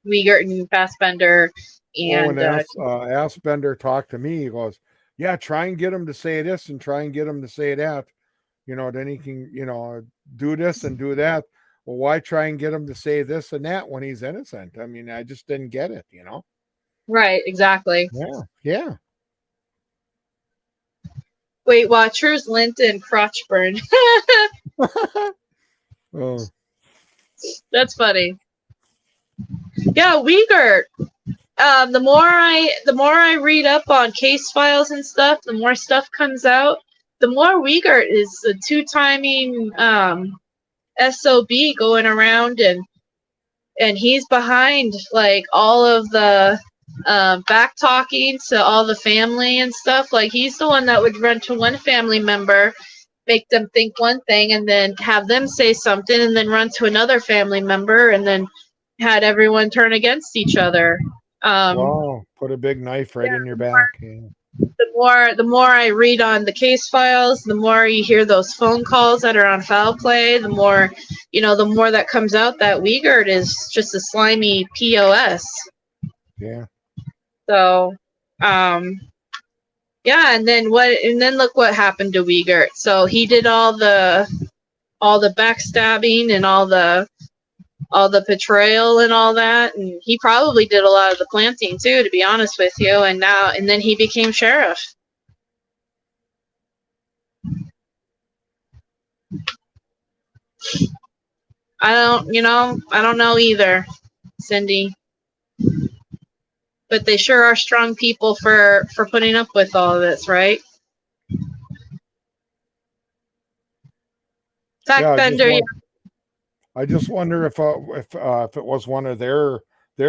Wiegert and Fassbender, and Fassbender talked to me. He goes, "Yeah, try and get him to say this and try and get him to say that. You know, then he can, you know, do this and do that. Well, why try and get him to say this and that when he's innocent? I mean, I just didn't get it, you know." Right, exactly. Yeah. Weight Watchers, Linton, Crotchburn. Oh. That's funny. Yeah, Wiegert. The more I read up on case files and stuff, the more stuff comes out. The more Wiegert is a two-timing SOB going around, and he's behind like all of the back talking to all the family and stuff. Like he's the one that would run to one family member, make them think one thing, and then have them say something, and then run to another family member, and then had everyone turn against each other. Wow! Put a big knife right in your back. The more I read on the case files, the more you hear those phone calls that are on foul play. The more, you know, the more that comes out that Wiegert is just a slimy POS. Yeah. So, yeah, and then look what happened to Wiegert. So he did all the backstabbing and all the betrayal and all that, and he probably did a lot of the planting too, to be honest with you. And then he became sheriff. I don't know either, Cindy. But they sure are strong people for putting up with all of this, right? Fassbender. I just wonder if it was one of their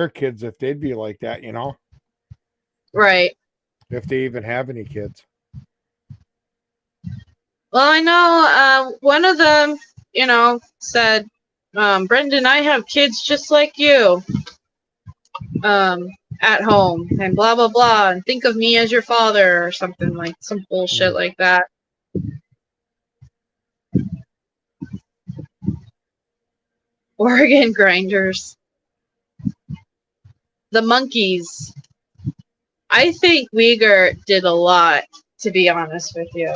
kids, if they'd be like that, you know? Right. If they even have any kids. Well, I know one of them, you know, said, Brendan, I have kids just like you. At home and blah blah blah, and think of me as your father or something, like some bullshit like that. Organ grinders. The monkeys. I think Wiegert did a lot, to be honest with you.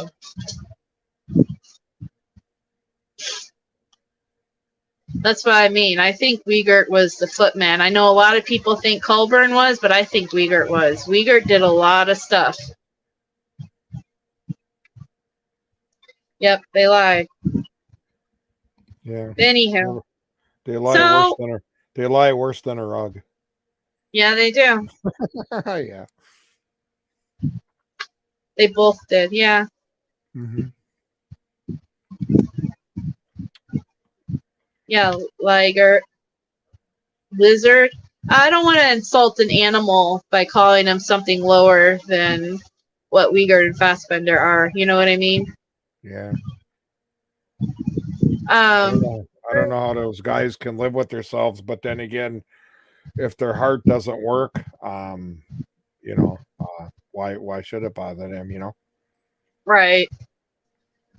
That's what I mean. I think Wiegert was the footman. I know a lot of people think Colburn was, but I think Wiegert was. Wiegert did a lot of stuff. Yep, they lied. Yeah. Anywho. They lie worse than a rug. Yeah, they do. Yeah. They both did, yeah. Mm-hmm. Yeah, Liger. Lizard. I don't want to insult an animal by calling them something lower than what Wiegert and Fassbender are. You know what I mean? Yeah. I don't know how those guys can live with themselves, but then again, if their heart doesn't work, you know, why should it bother them, you know? Right.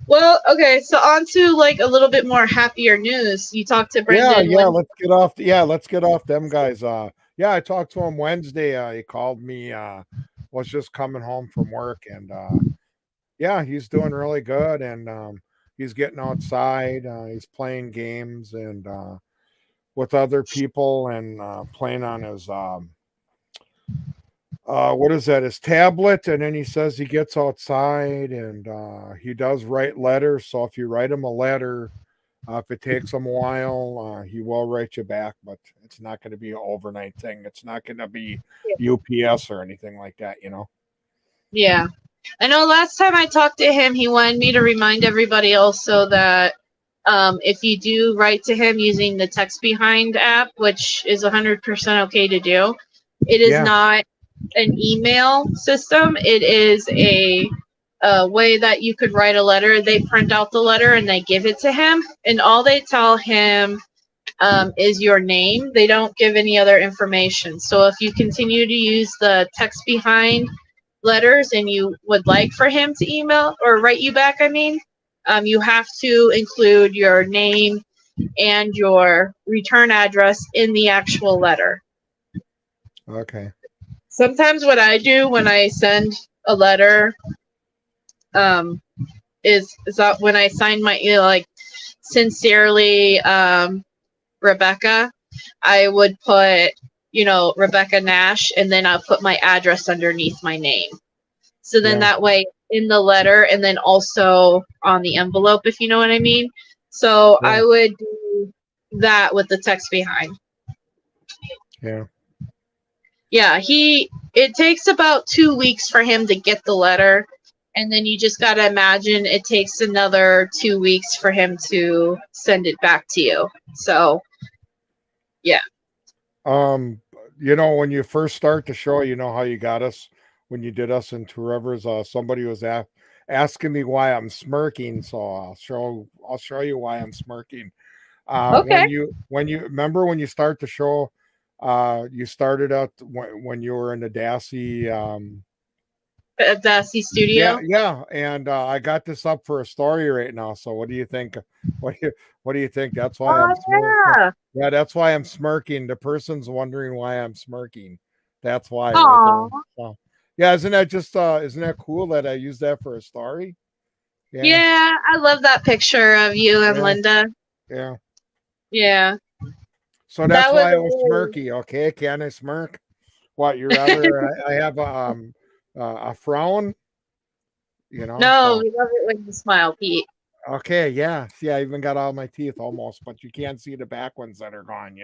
Well, okay, so on to like a little bit more happier news. You talked to Brendan. Yeah, let's get off. Let's get off them guys. Yeah, I talked to him Wednesday. He called me. Was just coming home from work, and yeah, he's doing really good, and he's getting outside. He's playing games and with other people, and playing on his what is that? His tablet, and then he says he gets outside, and he does write letters. So if you write him a letter. If it takes him a while, he will write you back, but it's not going to be an overnight thing. It's not going to be UPS or anything like that, you know? Yeah. I know last time I talked to him, he wanted me to remind everybody also that if you do write to him using the text behind app, which is 100% okay to do, it is not an email system. It is a way that you could write a letter. They print out the letter and they give it to him, and all they tell him is your name. They don't give any other information. So if you continue to use the text behind letters and you would like for him to email or write you back, you have to include your name and your return address in the actual letter. Okay. Sometimes what I do when I send a letter is that when I sign my, sincerely, Rebecca, I would put, Rebecca Nash, and then I'll put my address underneath my name. So then that way in the letter, and then also on the envelope, if you know what I mean. So I would do that with the text behind. Yeah. Yeah, it takes about 2 weeks for him to get the letter. And then you just got to imagine it takes another 2 weeks for him to send it back to you. So, yeah. When you first start the show, you know how you got us when you did us in Two Rivers. Somebody was asking me why I'm smirking, so I'll show you why I'm smirking. Okay. When you remember when you start the show, you started out when you were in the Dassey. Dassey studio. Yeah, and I got this up for a story right now. So what do you think? What do you think? That's why I'm smirking. Yeah, that's why I'm smirking. The person's wondering why I'm smirking. That's why. Right there. So, yeah, isn't that cool that I used that for a story? Yeah, I love that picture of you and Linda. Yeah. Yeah. So that's why I was smirky. Okay, can I smirk? What you rather? I have a frown. No, we love it when you smile, Pete. Okay, yeah. See, I even got all my teeth almost, but you can't see the back ones that are gone,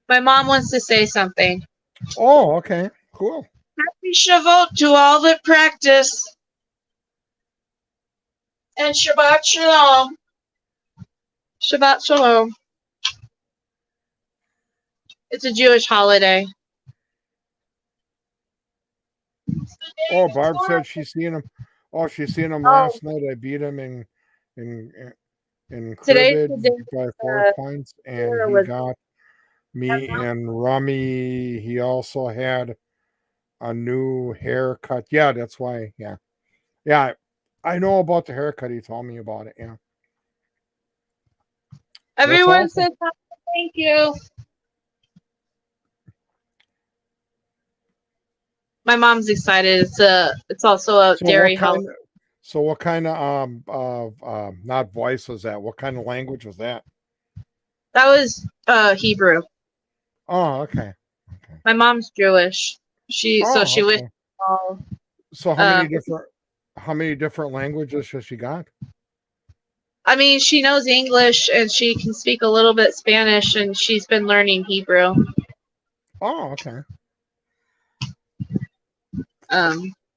My mom wants to say something. Oh, okay. Cool. Happy Shavuot to all that practice. And Shabbat Shalom. Shabbat Shalom. It's a Jewish holiday. Oh, Barb said she's seen him. Oh, she's seen him last night. I beat him in cribbage by 4 points, and he got me and Rummy. He also had a new haircut. Yeah, that's why. Yeah. I know about the haircut. He told me about it. Yeah. Everyone says thank you. My mom's excited. It's also a dairy holiday. So what kind of not voice was that? What kind of language was that? That was Hebrew. Oh, okay. My mom's Jewish. She wished. So how many different languages has she got? She knows English and she can speak a little bit Spanish, and she's been learning Hebrew. Oh, okay.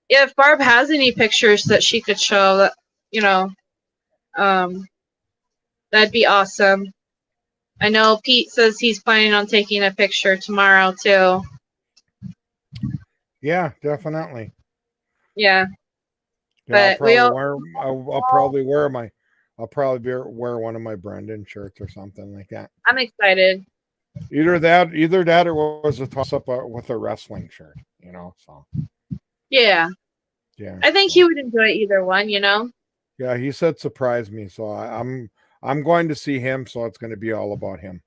If Barb has any pictures that she could show, that'd be awesome. I know Pete says he's planning on taking a picture tomorrow too. Yeah, definitely. Yeah. But I'll probably wear one of my Brendan shirts or something like that. I'm excited. Either that, or was a toss up with a wrestling shirt. You know, so Yeah. yeah. I think he would enjoy either one. You know. Yeah, he said surprise me, so I'm going to see him, so it's going to be all about him.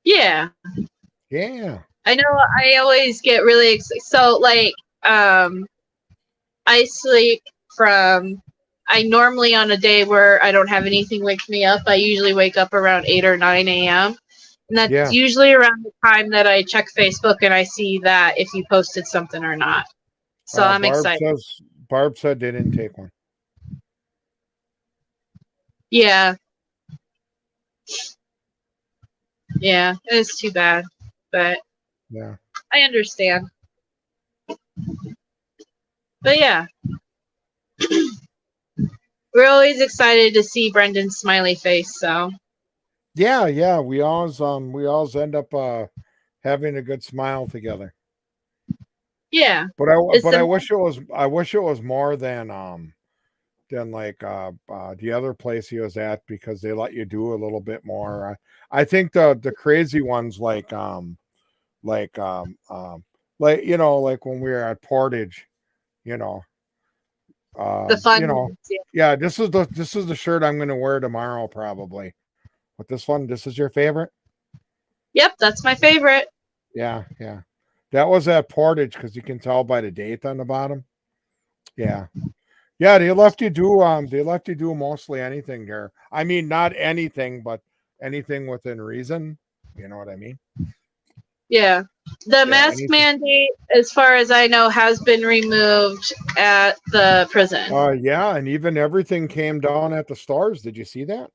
Yeah. Yeah. I know. I always get really excited. So like, I sleep from. I normally on a day where I don't have anything wake me up, I usually wake up around 8 or 9 a.m. And that's usually around the time that I check Facebook and I see that if you posted something or not. So I'm excited. Barb said they didn't take one. Yeah. Yeah, it's too bad. But yeah, I understand. But yeah. We're always excited to see Brendan's smiley face, so yeah. We always end up having a good smile together. Yeah. But I wish it was more than like the other place he was at, because they let you do a little bit more. I think the crazy ones like you know, like when we were at Portage, you know. The fun you know, ones, yeah. This is the shirt I'm going to wear tomorrow probably. But this is your favorite? Yep, that's my favorite. Yeah. That was at Portage, because you can tell by the date on the bottom. Yeah. Yeah, they let you do mostly anything there. I mean, not anything, but anything within reason. You know what I mean? Yeah. The mask mandate, as far as I know, has been removed at the prison. Yeah, and even everything came down at the stores. Did you see that?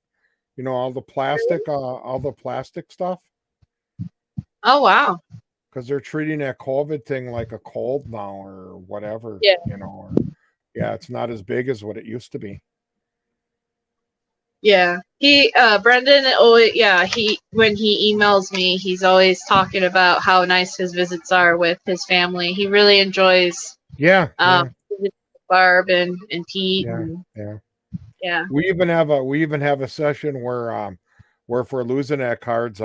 You know, all the plastic stuff. Oh wow. Because they're treating that COVID thing like a cold now or whatever. Yeah. You know, yeah, it's not as big as what it used to be. Yeah. Brendan, when he emails me, he's always talking about how nice his visits are with his family. He really enjoys Barb and Pete. Yeah. We even have a session where if we're losing at cards,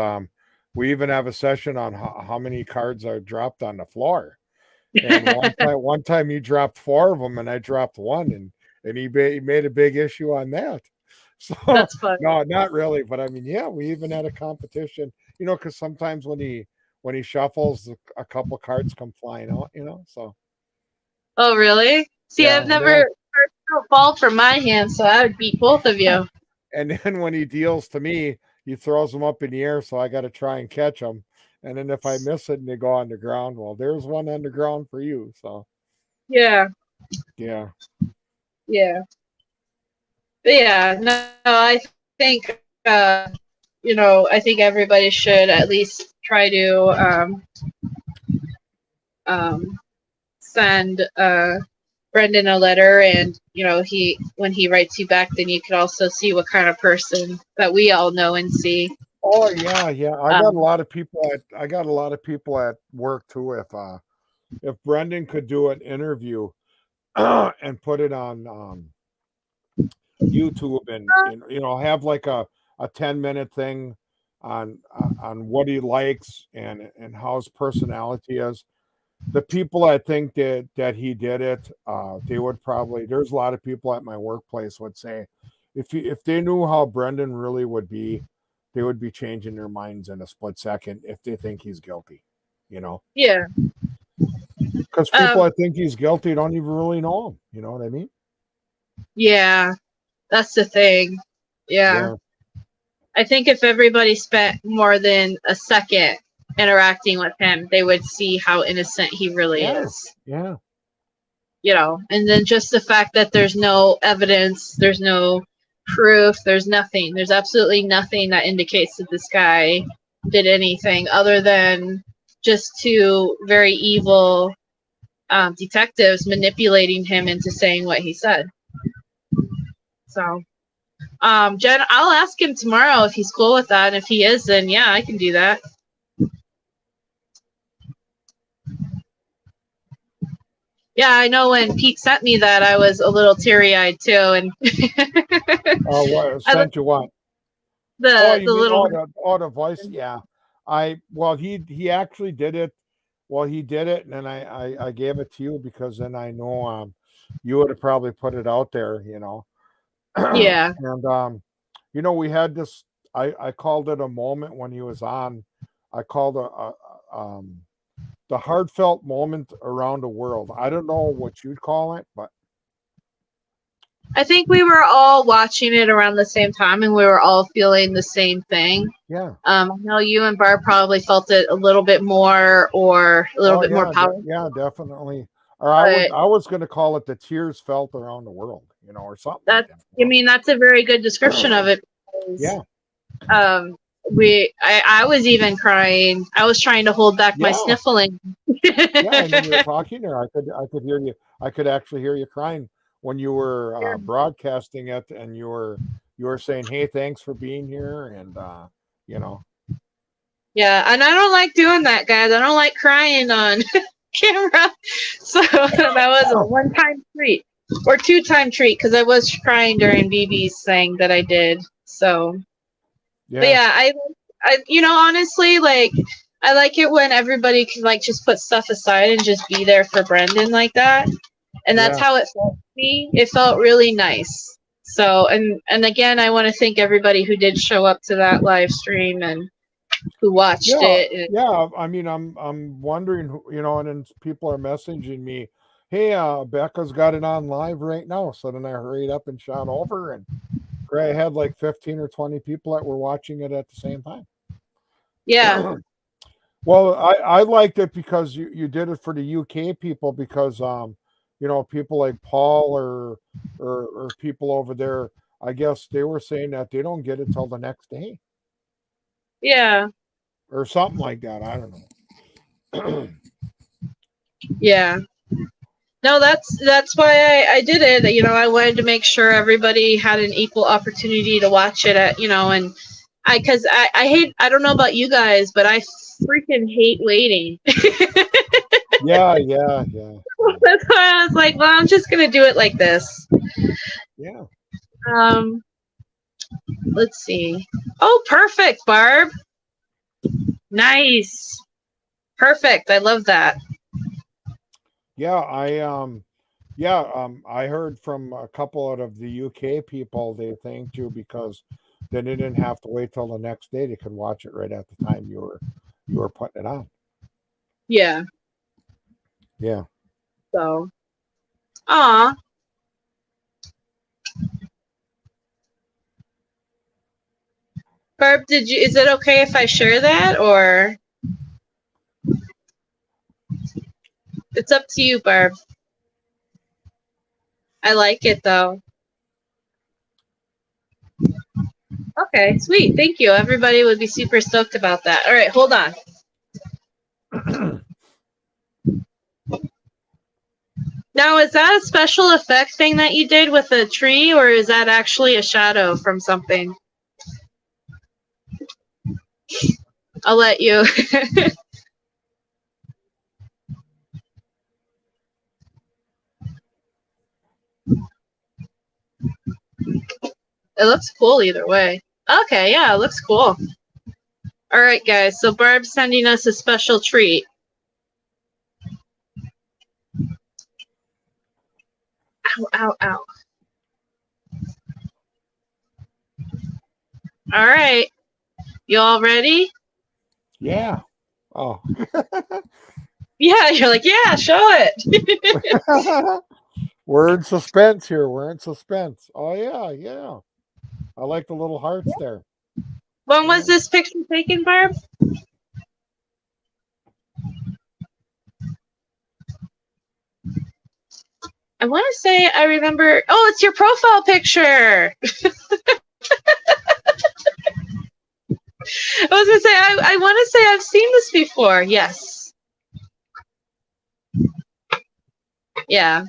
we even have a session on how many cards are dropped on the floor. And one time he dropped 4 of them and I dropped 1, and he made a big issue on that. So that's fun. No, not really, but I mean, yeah, we even had a competition, you know, because sometimes when he shuffles, a couple cards come flying out, you know. So. Oh really? See, yeah, I've never fall from my hand, so I would beat both of you. And then when he deals to me, he throws them up in the air, so I got to try and catch them. And then if I miss it and they go on the ground, well, there's one on the ground for you. So. Yeah. Yeah. Yeah. But yeah, no, I think you know, I think everybody should at least try to send Brendan a letter, and you know, when he writes you back, then you could also see what kind of person that we all know and see. Oh yeah. I got a lot of people at work too. If Brendan could do an interview and put it on YouTube, and you know, have like a 10-minute thing on what he likes and how his personality is. The people I think that he did it, they would probably. There's a lot of people at my workplace would say, if they knew how Brendan really would be, they would be changing their minds in a split second if they think he's guilty. You know? Yeah. Because people I think he's guilty don't even really know him. You know what I mean? Yeah, that's the thing. Yeah. I think if everybody spent more than a second interacting with him, they would see how innocent he really is. Yeah. You know, and then just the fact that there's no evidence, there's no proof, there's nothing. There's absolutely nothing that indicates that this guy did anything other than just 2 very evil detectives manipulating him into saying what he said. So, Jen, I'll ask him tomorrow if he's cool with that. And if he is, then yeah, I can do that. Yeah, I know when Pete sent me that, I was a little teary-eyed too. And what sent you what? The little the voice, yeah. he actually did it. Well, he did it, and then I gave it to you because then I know you would have probably put it out there, Yeah. And we had this. I called it a moment when he was on. I called the heartfelt moment around the world. I don't know what you'd call it, but I think we were all watching it around the same time, and we were all feeling the same thing. yeah. I know you and Barb probably felt it a little bit more, or a little bit more powerful. Yeah, definitely. Or But I was going to call it the tears felt around the world, or something. that's, like that, I mean, that's a very good description of it. Yeah. I was even crying. I was trying to hold back my sniffling. Yeah, and when you were talking there, I could hear you. I could actually hear you crying when you were broadcasting it, and you were saying, "Hey, thanks for being here," and Yeah, and I don't like doing that, guys. I don't like crying on camera. So that was a one-time treat or two-time treat because I was crying during BB's thing that I did. So, yeah. but yeah, I honestly, like, I like it when everybody can like just put stuff aside and just be there for Brendan like that. And that's how it felt to me. It felt really nice. So, and again, I want to thank everybody who did show up to that live stream and who watched it. Yeah, I mean, I'm wondering, and then people are messaging me, "Hey, Becca's got it on live right now." So then I hurried up and shot over, and I had like 15 or 20 people that were watching it at the same time. Yeah. Well, I liked it because you did it for the UK people because people like Paul or people over there, I guess they were saying that they don't get it till the next day. Yeah. Or something like that. I don't know. Yeah. No, that's why I did it. I wanted to make sure everybody had an equal opportunity to watch it and because I hate, I don't know about you guys, but I freaking hate waiting. Yeah. That's why I was like, well, I'm just gonna do it like this. Yeah. Let's see. Oh, perfect, Barb. Nice. Perfect. I love that. Yeah, I heard from a couple out of the UK people. They thanked you because then they didn't have to wait till the next day. They could watch it right at the time you were putting it on. Yeah. Yeah. So, aw. Barb, is it okay if I share that, or it's up to you, Barb? I like it though. Okay, sweet. Thank you. Everybody would be super stoked about that. All right, hold on. Now, is that a special effect thing that you did with a tree, or is that actually a shadow from something? I'll let you. It looks cool either way. Okay, yeah, it looks cool. All right, guys. So Barb's sending us a special treat. Ow, ow, ow. All right. You all ready? Yeah. Oh. Yeah, you're like, yeah, show it. We're in suspense here. We're in suspense. Oh, yeah. I like the little hearts there. When was this picture taken, Barb? I want to say I remember. Oh, it's your profile picture. I was going to say, I want to say I've seen this before. Yes. Yeah.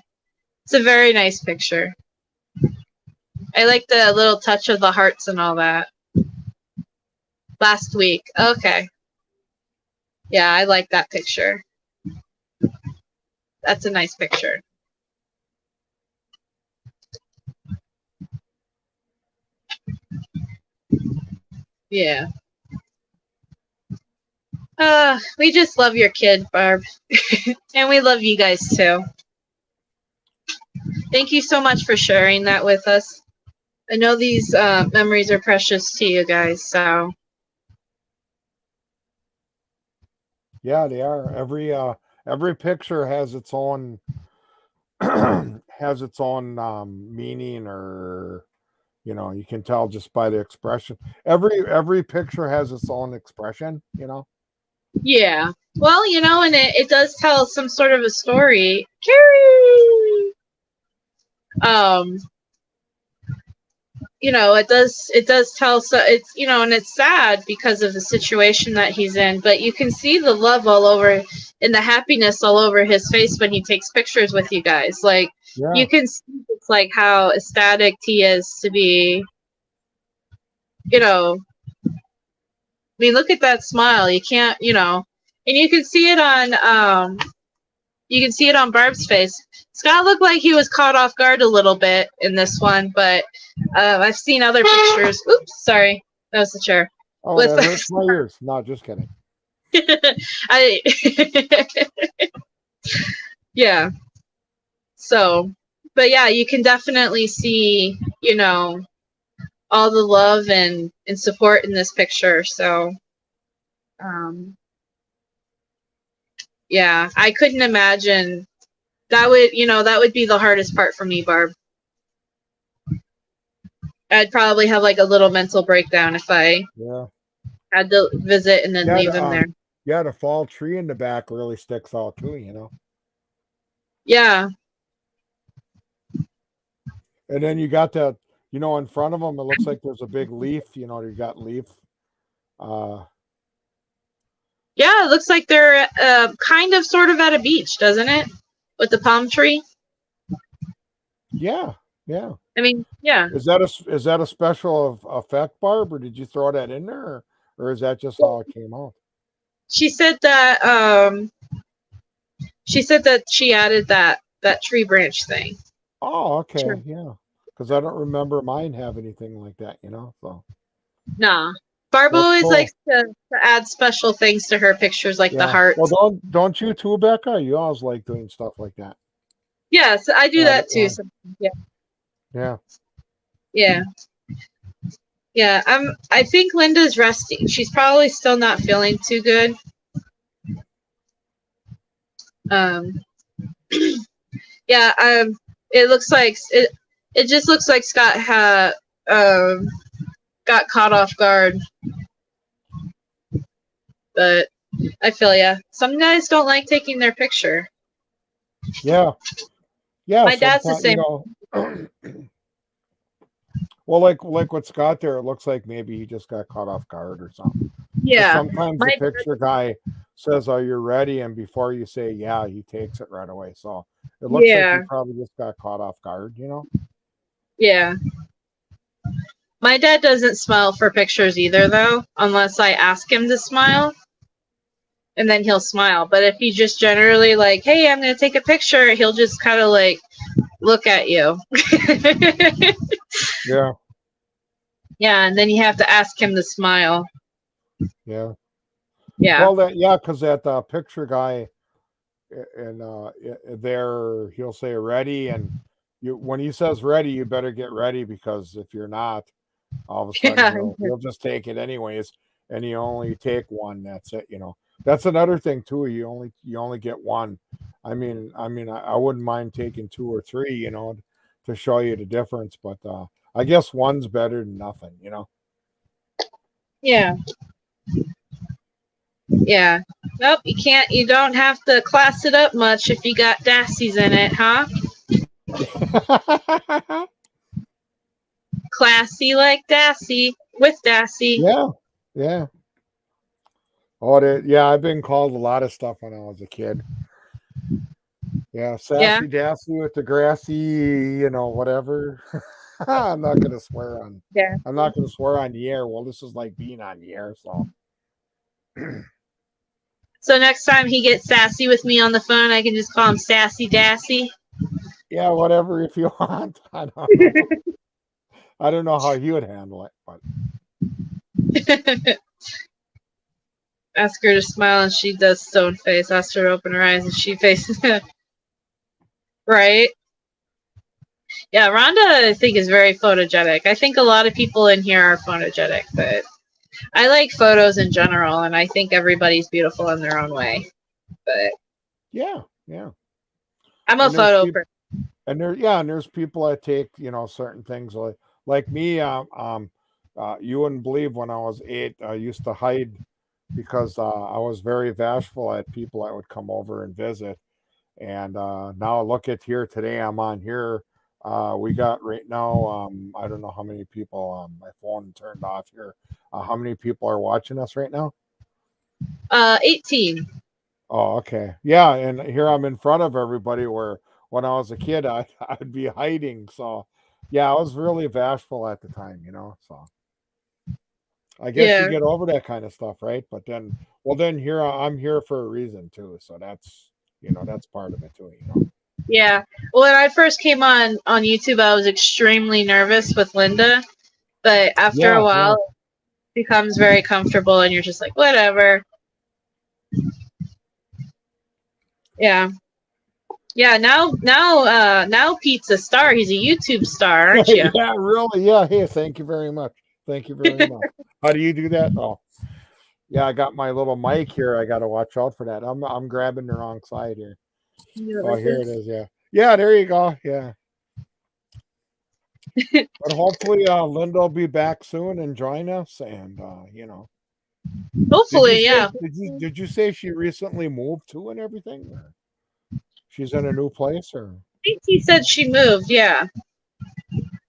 It's a very nice picture. I like the little touch of the hearts and all that. Last week. Okay. Yeah, I like that picture. That's a nice picture. Yeah. We just love your kid, Barb. And we love you guys too. Thank you so much for sharing that with us. I know these memories are precious to you guys, so. Yeah, they are. Every picture has its own has its own meaning, or you can tell just by the expression. Every picture has its own expression, Yeah. Well, and it does tell some sort of a story. Carrie! It does tell, so it's, and it's sad because of the situation that he's in, but you can see the love all over and the happiness all over his face when he takes pictures with you guys. Like, Yeah. you can see it's like how ecstatic he is to be, I mean, look at that smile. You can't, and you can see it on, Barb's face. Scott looked like he was caught off guard a little bit in this one, but I've seen other pictures. Oops, sorry, that was the chair. Oh, that hurts my ears. No, just kidding. Yeah. So, but yeah, you can definitely see, all the love and support in this picture. So, yeah, I couldn't imagine. That would be the hardest part for me, Barb. I'd probably have like a little mental breakdown if I had to visit and then leave him there. Yeah, the fall tree in the back really sticks out too, Yeah. And then you got that, in front of them, it looks like there's a big leaf, you got leaf. Yeah, it looks like they're kind of sort of at a beach, doesn't it? With the palm tree. Yeah, yeah. I mean, yeah. Is that a special effect, Barb, or did you throw that in there, or is that just how it came out? She said that she added that tree branch thing. Oh, okay, Sure. Yeah. Because I don't remember mine have anything like that, So. Nah. Barb always likes to add special things to her pictures, like the hearts. Well, don't you too, Becca? You always like doing stuff like that. Yes, I do that too. Sometimes. Yeah. Yeah. Yeah. Yeah. I think Linda's resting. She's probably still not feeling too good. Yeah. It looks like it just looks like Scott had got caught off guard. But I feel ya. Some guys don't like taking their picture. Yeah. Yeah. My dad's the same. Well, like with Scott there, it looks like maybe he just got caught off guard or something. Yeah. Sometimes the picture guy says, "Are you ready?" And before you say yeah, he takes it right away. So it looks like he probably just got caught off guard, Yeah. My dad doesn't smile for pictures either, though, unless I ask him to smile. And then he'll smile. But if he just generally like, hey, I'm going to take a picture, he'll just kind of like look at you. Yeah. Yeah, and then you have to ask him to smile. Yeah. Yeah. Well, because that picture guy, and there he'll say ready, and when he says ready, you better get ready, because if you're not, all of a sudden he'll just take it anyways, and you only take one. That's it. That's another thing too. You only get one. I mean, I wouldn't mind taking 2 or 3, to show you the difference, but I guess one's better than nothing, Yeah. Yeah. Nope, you don't have to class it up much if you got Dassey's in it, huh? Classy like Dassey, with Dassey. Yeah. Yeah. Oh, I've been called a lot of stuff when I was a kid. Yeah, sassy Dassey with the grassy, whatever. I'm not gonna swear on. Yeah. I'm not gonna swear on the air. Well, this is like being on the air, so. So next time he gets sassy with me on the phone, I can just call him Sassy Dassey. Yeah, whatever, if you want. I don't know. I don't know how he would handle it, but. Ask her to smile, and she does stone face. Ask her to open her eyes, and she faces right. Yeah, Rhonda, I think, is very photogenic. I think a lot of people in here are photogenic, but I like photos in general, and I think everybody's beautiful in their own way. But yeah. I'm a photo person. And there's people that take, certain things like me. You wouldn't believe when I was 8, I used to hide because I was very bashful at people that would come over and visit. And now look at here today. I'm on here. We got right now. I don't know how many people. My phone turned off here. How many people are watching us right now? 18. Oh, okay. Yeah, and here I'm in front of everybody. Where when I was a kid, I'd be hiding. So, yeah, I was really bashful at the time. So. I guess you get over that kind of stuff, right? But then here I'm here for a reason too. So that's that's part of it too. Yeah. When I first came on YouTube, I was extremely nervous with Linda, but after a while, it becomes very comfortable, and you're just like, whatever. Yeah. Yeah. Now Pete's a star. He's a YouTube star, aren't you? Yeah, really. Yeah. Hey, thank you very much. Thank you very much. How do you do that? Oh, yeah, I got my little mic here. I got to watch out for that. I'm grabbing the wrong side here. Oh, here it is. Yeah. Yeah, there you go. Yeah. But hopefully Linda will be back soon and join us. And, Hopefully, Did you say she recently moved too and everything? Or she's in a new place? Or? I think he said she moved, yeah.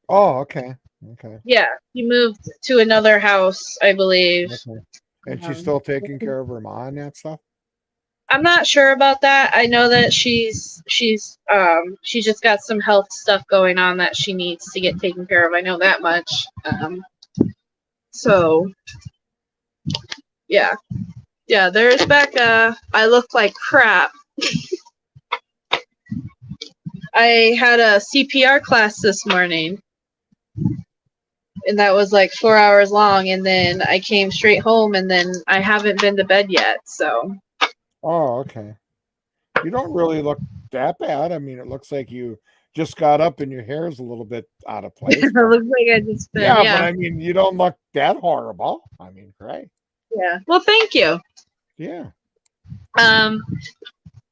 Oh, okay. Okay. Yeah, he moved to another house, I believe. Okay. And she's still taking care of her mom and that stuff? I'm not sure about that. I know that she's just got some health stuff going on that she needs to get taken care of. I know that much. So yeah. Yeah, there's Becca. I look like crap. I had a CPR class this morning. And that was like 4 hours long, and then I came straight home, and then I haven't been to bed yet, so. Oh, okay. You don't really look that bad. I mean, it looks like you just got up and your hair is a little bit out of place. It looks like I just been, yeah, but I mean, you don't look that horrible. I mean, great. Yeah. Well, thank you. Yeah.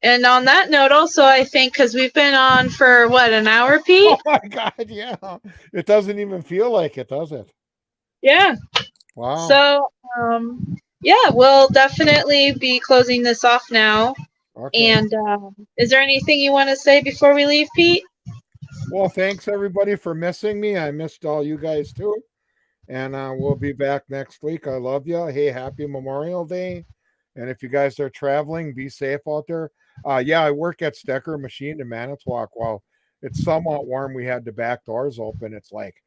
And on that note, also, I think, because we've been on for, what, an hour, Pete? Oh, my God, yeah. It doesn't even feel like it, does it? Yeah. Wow. So, yeah, we'll definitely be closing this off now. Okay. And is there anything you want to say before we leave, Pete? Well, thanks, everybody, for missing me. I missed all you guys, too. And we'll be back next week. I love you. Hey, happy Memorial Day. And if you guys are traveling, be safe out there. Yeah, I work at Stecker Machine in Manitowoc. Well, it's somewhat warm. We had the back doors open. It's like,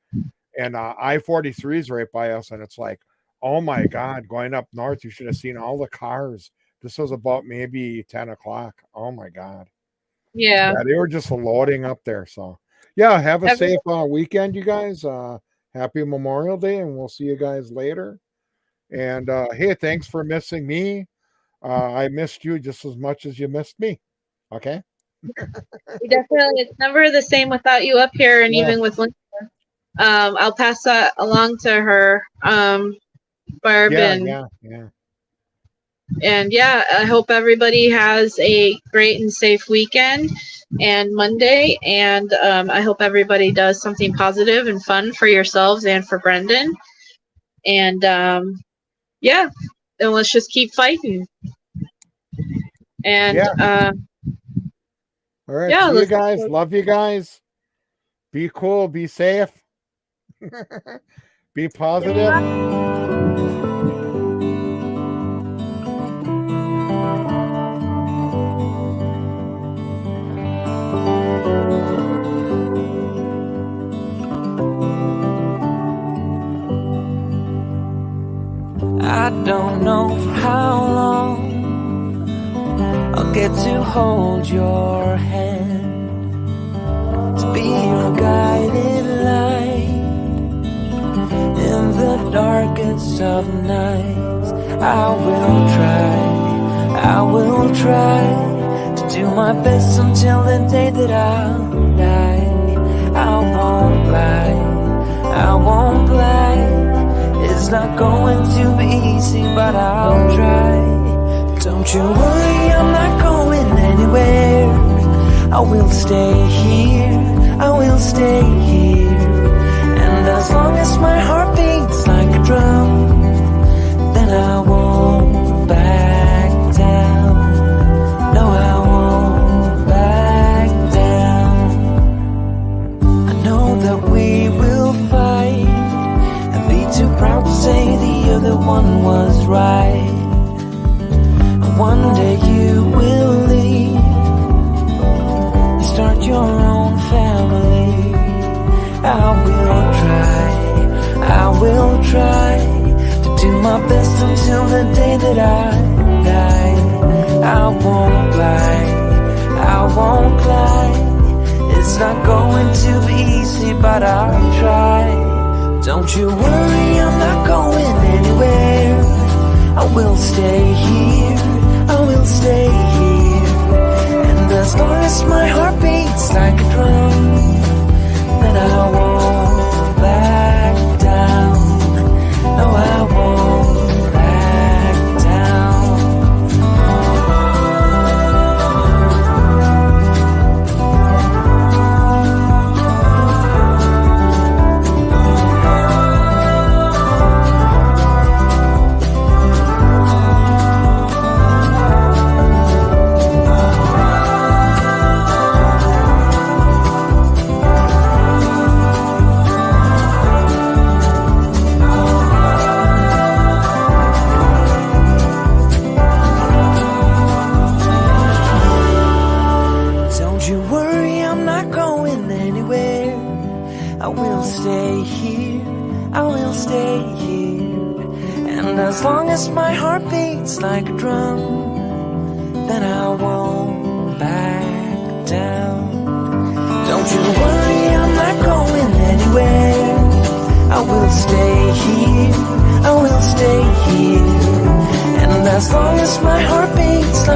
and I-43 is right by us. And it's like, oh my God, going up north, you should have seen all the cars. This was about maybe 10 o'clock. Oh my God. Yeah. They were just loading up there. So yeah, have a safe weekend, you guys. Happy Memorial Day, and we'll see you guys later. And hey, thanks for missing me. I missed you just as much as you missed me. Okay. Definitely, it's never the same without you up here, and even with Linda. I'll pass that along to her, Barb. Yeah. And yeah, I hope everybody has a great and safe weekend and Monday. And I hope everybody does something positive and fun for yourselves and for Brendan. And yeah, and let's just keep fighting. And all right, see you guys. Love you guys. Be cool. Be safe. Be positive. I don't know for how long I'll get to hold your hand, to be your guiding light in the darkest of nights. I will try I will try to do my best until the day that I'll die. I won't lie, I won't lie. It's not going to be easy, but I'll try. Don't you worry, I'm not going anywhere. I will stay here, I will stay here. And as long as my heart beats like a drum, then I won't back down. No, I won't back down. I know that we will fight and be too proud to say the other one was right. And one day you will leave and start your own family. I will try to do my best until the day that I die. I won't lie, I won't lie. It's not going to be easy, but I'll try. Don't you worry, I'm not going anywhere. I will stay here, I will stay here. And as long as my heart beats like a drum, then I won't back down. No, I won't back down. As long as my heart beats like a drum, then I won't back down. Don't you worry, I'm not going anywhere. I will stay here, I will stay here. And as long as my heart beats